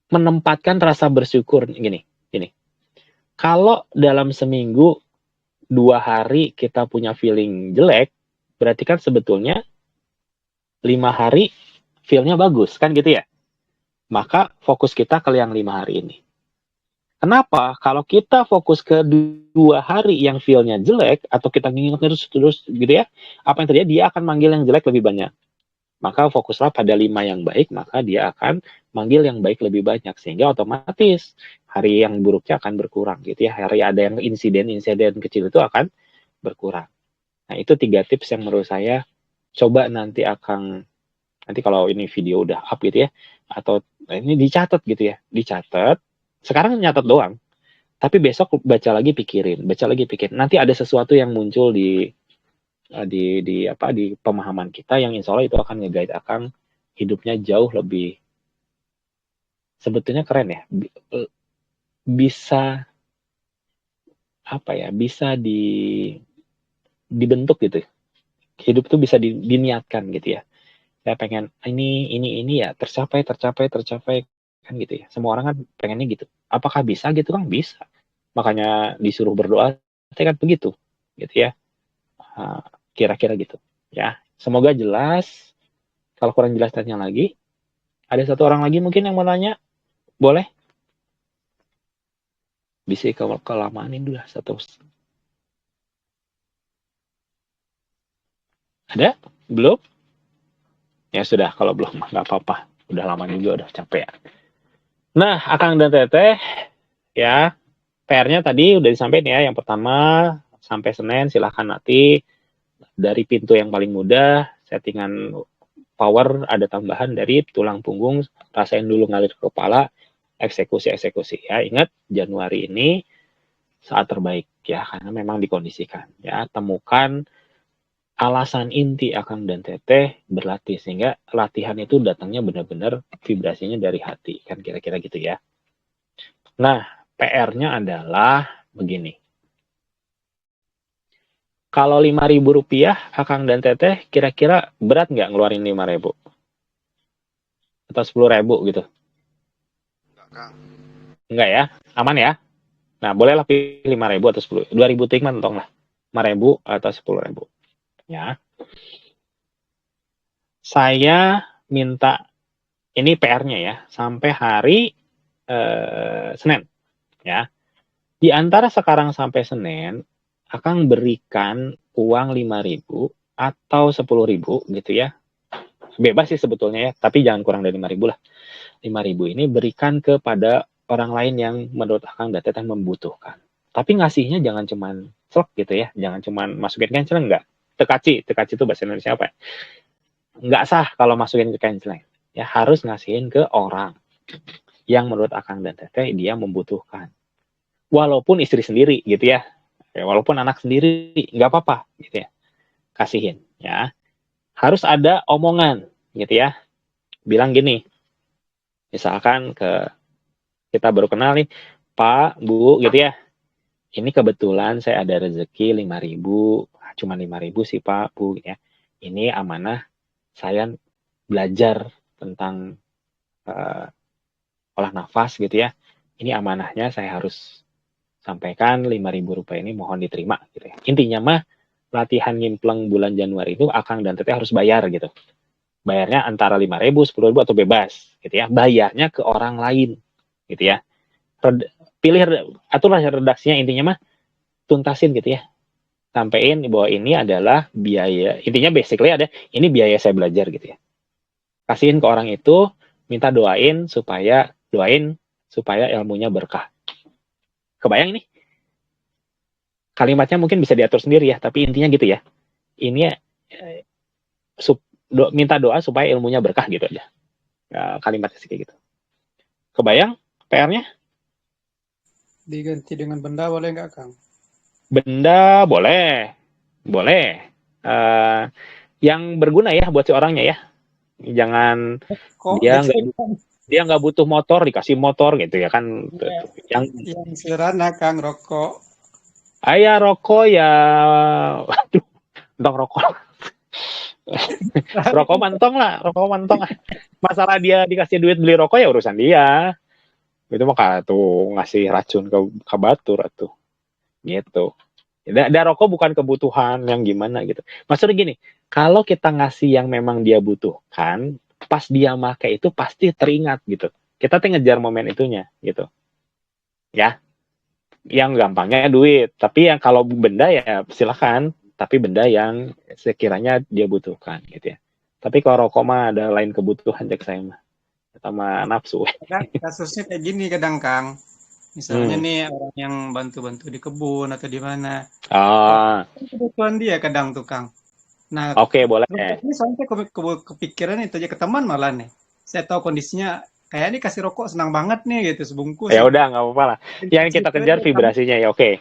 menempatkan rasa bersyukur. Gini. Kalau dalam seminggu 2 hari kita punya feeling jelek, berarti kan sebetulnya 5 hari feel-nya bagus, kan gitu ya? Maka fokus kita ke yang 5 hari ini. Kenapa? Kalau kita fokus ke 2 hari yang feel-nya jelek, atau kita nginget terus gitu ya, apa yang terjadi? Dia akan manggil yang jelek lebih banyak. Maka fokuslah pada 5 yang baik, maka dia akan manggil yang baik lebih banyak. Sehingga otomatis hari yang buruknya akan berkurang gitu ya. Hari ada yang insiden kecil itu akan berkurang. Nah, itu 3 tips yang menurut saya coba nanti kalau ini video udah up gitu ya, atau ini dicatat gitu ya, dicatat. Sekarang nyatat doang, tapi besok baca lagi pikirin. Nanti ada sesuatu yang muncul di pemahaman kita yang insya Allah itu akan nge-guide Akang hidupnya jauh lebih, sebetulnya keren ya, bisa dibentuk gitu. Hidup tuh bisa diniatkan gitu ya. Saya pengen ini ya tercapai kan gitu ya. Semua orang kan pengennya gitu. Apakah bisa gitu kan? Bisa. Makanya disuruh berdoa, kan begitu gitu ya. Kira-kira gitu ya. Semoga jelas. Kalau kurang jelas tanya lagi. Ada satu orang lagi mungkin yang mau nanya, boleh? Bisa kalau kelamaan ini dulu satu. Ada? Belum? Ya sudah, kalau belum nggak apa-apa. Udah lama juga, udah capek ya. Nah, Akang dan Teteh, ya, PR-nya tadi udah disampaikan ya. Yang pertama, sampai Senin silahkan nanti dari pintu yang paling mudah, settingan power ada tambahan dari tulang punggung, rasain dulu ngalir ke kepala, eksekusi ya. Ingat, Januari ini saat terbaik ya, karena memang dikondisikan ya. Temukan alasan inti Akang dan Teteh berlatih, sehingga latihan itu datangnya benar-benar vibrasinya dari hati, kan kira-kira gitu ya. Nah, PR-nya adalah begini. Kalau Rp5.000 Akang dan Teteh kira-kira berat nggak ngeluarin 5.000? Atau 10.000 gitu? Enggak, Kang. Enggak ya? Aman ya? Nah, bolehlah pilih 5.000 atau 10. 2.000 ting mentong lah. 5.000 atau 10.000. Ya. Saya minta, ini PR-nya ya, sampai hari Senin. Ya. Di antara sekarang sampai Senin, Akang berikan uang 5.000 atau 10.000 gitu ya. Bebas sih sebetulnya ya, tapi jangan kurang dari 5.000 lah. 5.000 ini berikan kepada orang lain yang menurut Akang dan Teteh membutuhkan. Tapi ngasihnya jangan cuman slek gitu ya, jangan cuman masukin canceleng, enggak. Tekaci itu bahasa Indonesia apa ya? Enggak sah kalau masukin ke canceleng. Ya harus ngasihin ke orang yang menurut Akang dan Teteh dia membutuhkan. Walaupun istri sendiri gitu ya. Walaupun anak sendiri, nggak apa-apa gitu ya. Kasihin ya. Harus ada omongan gitu ya. Bilang gini. Misalkan kita baru kenal nih, Pak, Bu gitu ya. Ini kebetulan saya ada rezeki 5.000, cuma 5.000 sih Pak, Bu ya. Ini amanah saya belajar tentang olah nafas gitu ya. Ini amanahnya saya harus sampaikan, Rp5.000 ini mohon diterima gitu ya. Intinya mah latihan nyimpleng bulan Januari itu Akang dan Teteh harus bayar gitu. Bayarnya antara 5.000, 10.000 atau bebas gitu ya. Bayarnya ke orang lain gitu ya. Aturlah redaksinya, intinya mah tuntasin gitu ya. Sampein bahwa ini adalah biaya, intinya basically ada ini biaya saya belajar gitu ya. Kasihin ke orang itu, minta doain supaya ilmunya berkah. Kebayang ini? Kalimatnya mungkin bisa diatur sendiri ya, tapi intinya gitu ya. Ini minta doa supaya ilmunya berkah gitu aja. Kalimatnya sih kayak gitu. Kebayang PR-nya? Diganti dengan benda boleh nggak, Kang? Benda boleh. Yang berguna ya buat si orangnya ya. Jangan dia nggak butuh motor, dikasih motor gitu ya kan. Yang sederhana, Kang, rokok. Ayah rokok ya, waduh, dong rokok. Rokok mantong. Masalah dia dikasih duit beli rokok ya urusan dia. Itu mah tuh ngasih racun ke batur atuh. Gitu. Rokok bukan kebutuhan yang gimana gitu. Maksudnya gini, kalau kita ngasih yang memang dia butuhkan, pas dia pakai itu pasti teringat gitu. Kita tuh ngejar momen itunya gitu. Ya, yang gampangnya duit. Tapi yang kalau benda ya silakan. Tapi benda yang sekiranya dia butuhkan gitu ya. Tapi kalau rokok mah ada lain kebutuhan cek saya mah. Sama nafsu. Kasusnya kayak gini kadang Kang. Misalnya nih orang yang bantu-bantu di kebun atau di mana. Kebutuhan dia kadang tuh Kang. Nah, oke, boleh. Ini sampai kepikiran itu aja ke teman malah nih. Saya tahu kondisinya kayak ini kasih rokok senang banget nih gitu sebungkus. Ya udah nggak apa-apa lah. Yang kita kejar vibrasinya ya oke.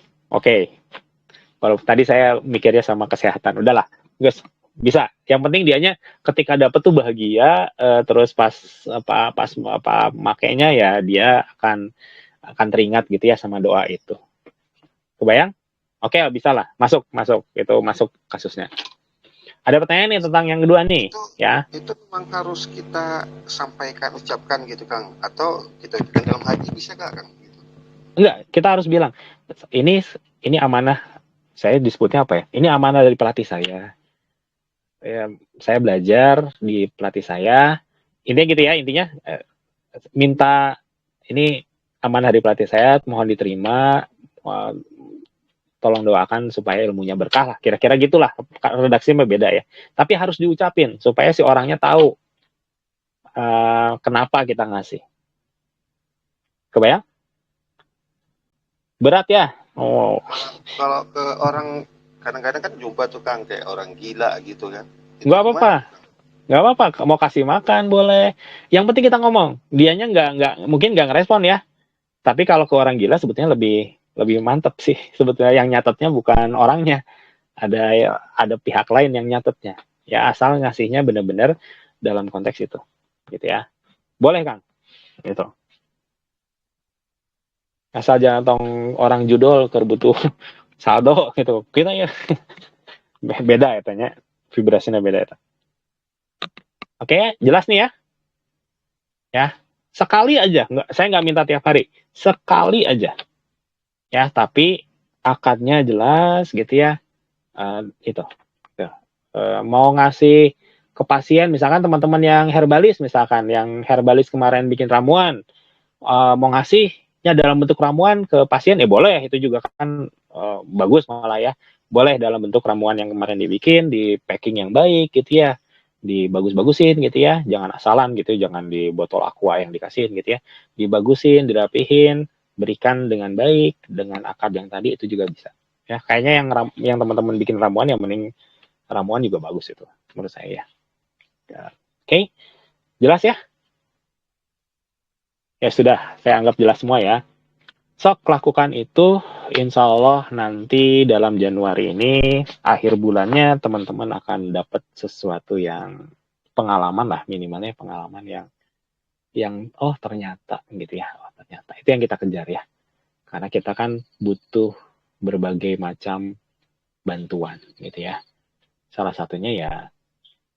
Kalau tadi saya mikirnya sama kesehatan, udahlah, guys bisa. Yang penting dianya ketika dapet tuh bahagia, terus pas makainya ya dia akan teringat gitu ya sama doa itu. Kebayang? Oke, bisa lah. Masuk. Itu masuk kasusnya. Ada pertanyaan nih tentang yang kedua nih, ya. Itu memang harus kita sampaikan, ucapkan gitu, Kang. Atau kita dalam hati bisa gak, Kang? Gitu. Enggak, kita harus bilang, ini amanah, saya disebutnya apa ya? Ini amanah dari pelatih saya. Ya, saya belajar di pelatih saya. Intinya gitu ya, minta ini amanah dari pelatih saya, mohon diterima, tolong doakan supaya ilmunya berkah lah. Kira-kira gitulah. Redaksinya beda ya. Tapi harus diucapin supaya si orangnya tahu kenapa kita ngasih. Kebayang? Berat ya? Oh. Kalau ke orang kadang-kadang kan jumpa tuh Kang kayak orang gila gitu kan. Nggak apa-apa. Mau kasih makan boleh. Yang penting kita ngomong. Dianya mungkin nggak ngerespon ya. Tapi kalau ke orang gila sebetulnya lebih mantep sih. Sebetulnya yang nyatetnya bukan orangnya. Ada pihak lain yang nyatetnya. Ya asal ngasihnya benar-benar dalam konteks itu. Gitu ya. Boleh Kang? Gitu. Asal jangan tong orang judul butuh saldo gitu. Kita ya beda ya tanya. Vibrasinya beda ya. Oke, jelas nih ya. Ya. Sekali aja, saya nggak minta tiap hari. Sekali aja. Ya, tapi akadnya jelas gitu ya. Itu. Mau ngasih ke pasien, misalkan teman-teman yang herbalis, misalkan yang herbalis kemarin bikin ramuan, mau ngasihnya dalam bentuk ramuan ke pasien, boleh. Itu juga kan bagus malah ya. Boleh dalam bentuk ramuan yang kemarin dibikin, di packing yang baik gitu ya. Dibagus-bagusin gitu ya, jangan asalan gitu, jangan di botol aqua yang dikasihin gitu ya, dibagusin, dirapihin, berikan dengan baik, dengan akad yang tadi itu juga bisa. Ya, kayaknya yang teman-teman bikin ramuan yang mending ramuan juga bagus itu, menurut saya ya. Oke, jelas ya? Ya sudah, saya anggap jelas semua ya. Sok lakukan itu, insya Allah nanti dalam Januari ini, akhir bulannya teman-teman akan dapat sesuatu yang pengalaman lah, minimalnya pengalaman yang oh ternyata gitu ya, ternyata itu yang kita kejar ya. Karena kita kan butuh berbagai macam bantuan gitu ya. Salah satunya ya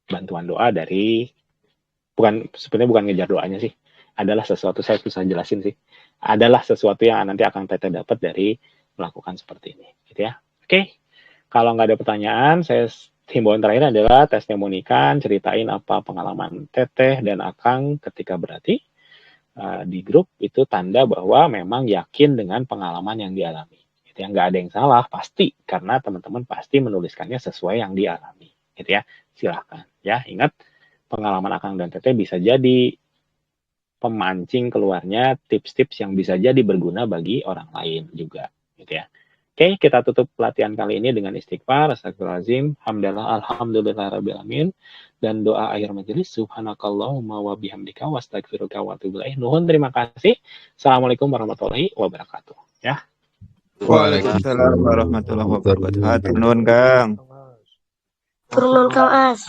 bantuan doa dari, sebenarnya bukan ngejar doanya sih, adalah sesuatu, saya susah jelasin sih, adalah sesuatu yang nanti akan Teteh dapat dari melakukan seperti ini gitu ya. Oke, kalau nggak ada pertanyaan, saya himbauan terakhir adalah testimonikan, ceritain apa pengalaman Teteh dan Akang ketika berarti di grup, itu tanda bahwa memang yakin dengan pengalaman yang dialami gitu ya. Nggak ada yang salah pasti, karena teman-teman pasti menuliskannya sesuai yang dialami gitu ya. Silahkan ya, ingat pengalaman Akang dan Teteh bisa jadi pemancing keluarnya tips-tips yang bisa jadi berguna bagi orang lain juga gitu ya. Oke, kita tutup pelatihan kali ini dengan istighfar, astagfirullahaladzim, hamdalah, alhamdulillah rabbil alamin, dan doa akhir majelis, subhanakallahumma wa bihamdika wa astagfiruka wa atubu ilaik. Nuhun, terima kasih. Assalamualaikum warahmatullahi wabarakatuh ya. Waalaikumsalam warahmatullahi wabarakatuh. Hatur nuhun Kang. Turun Kang As.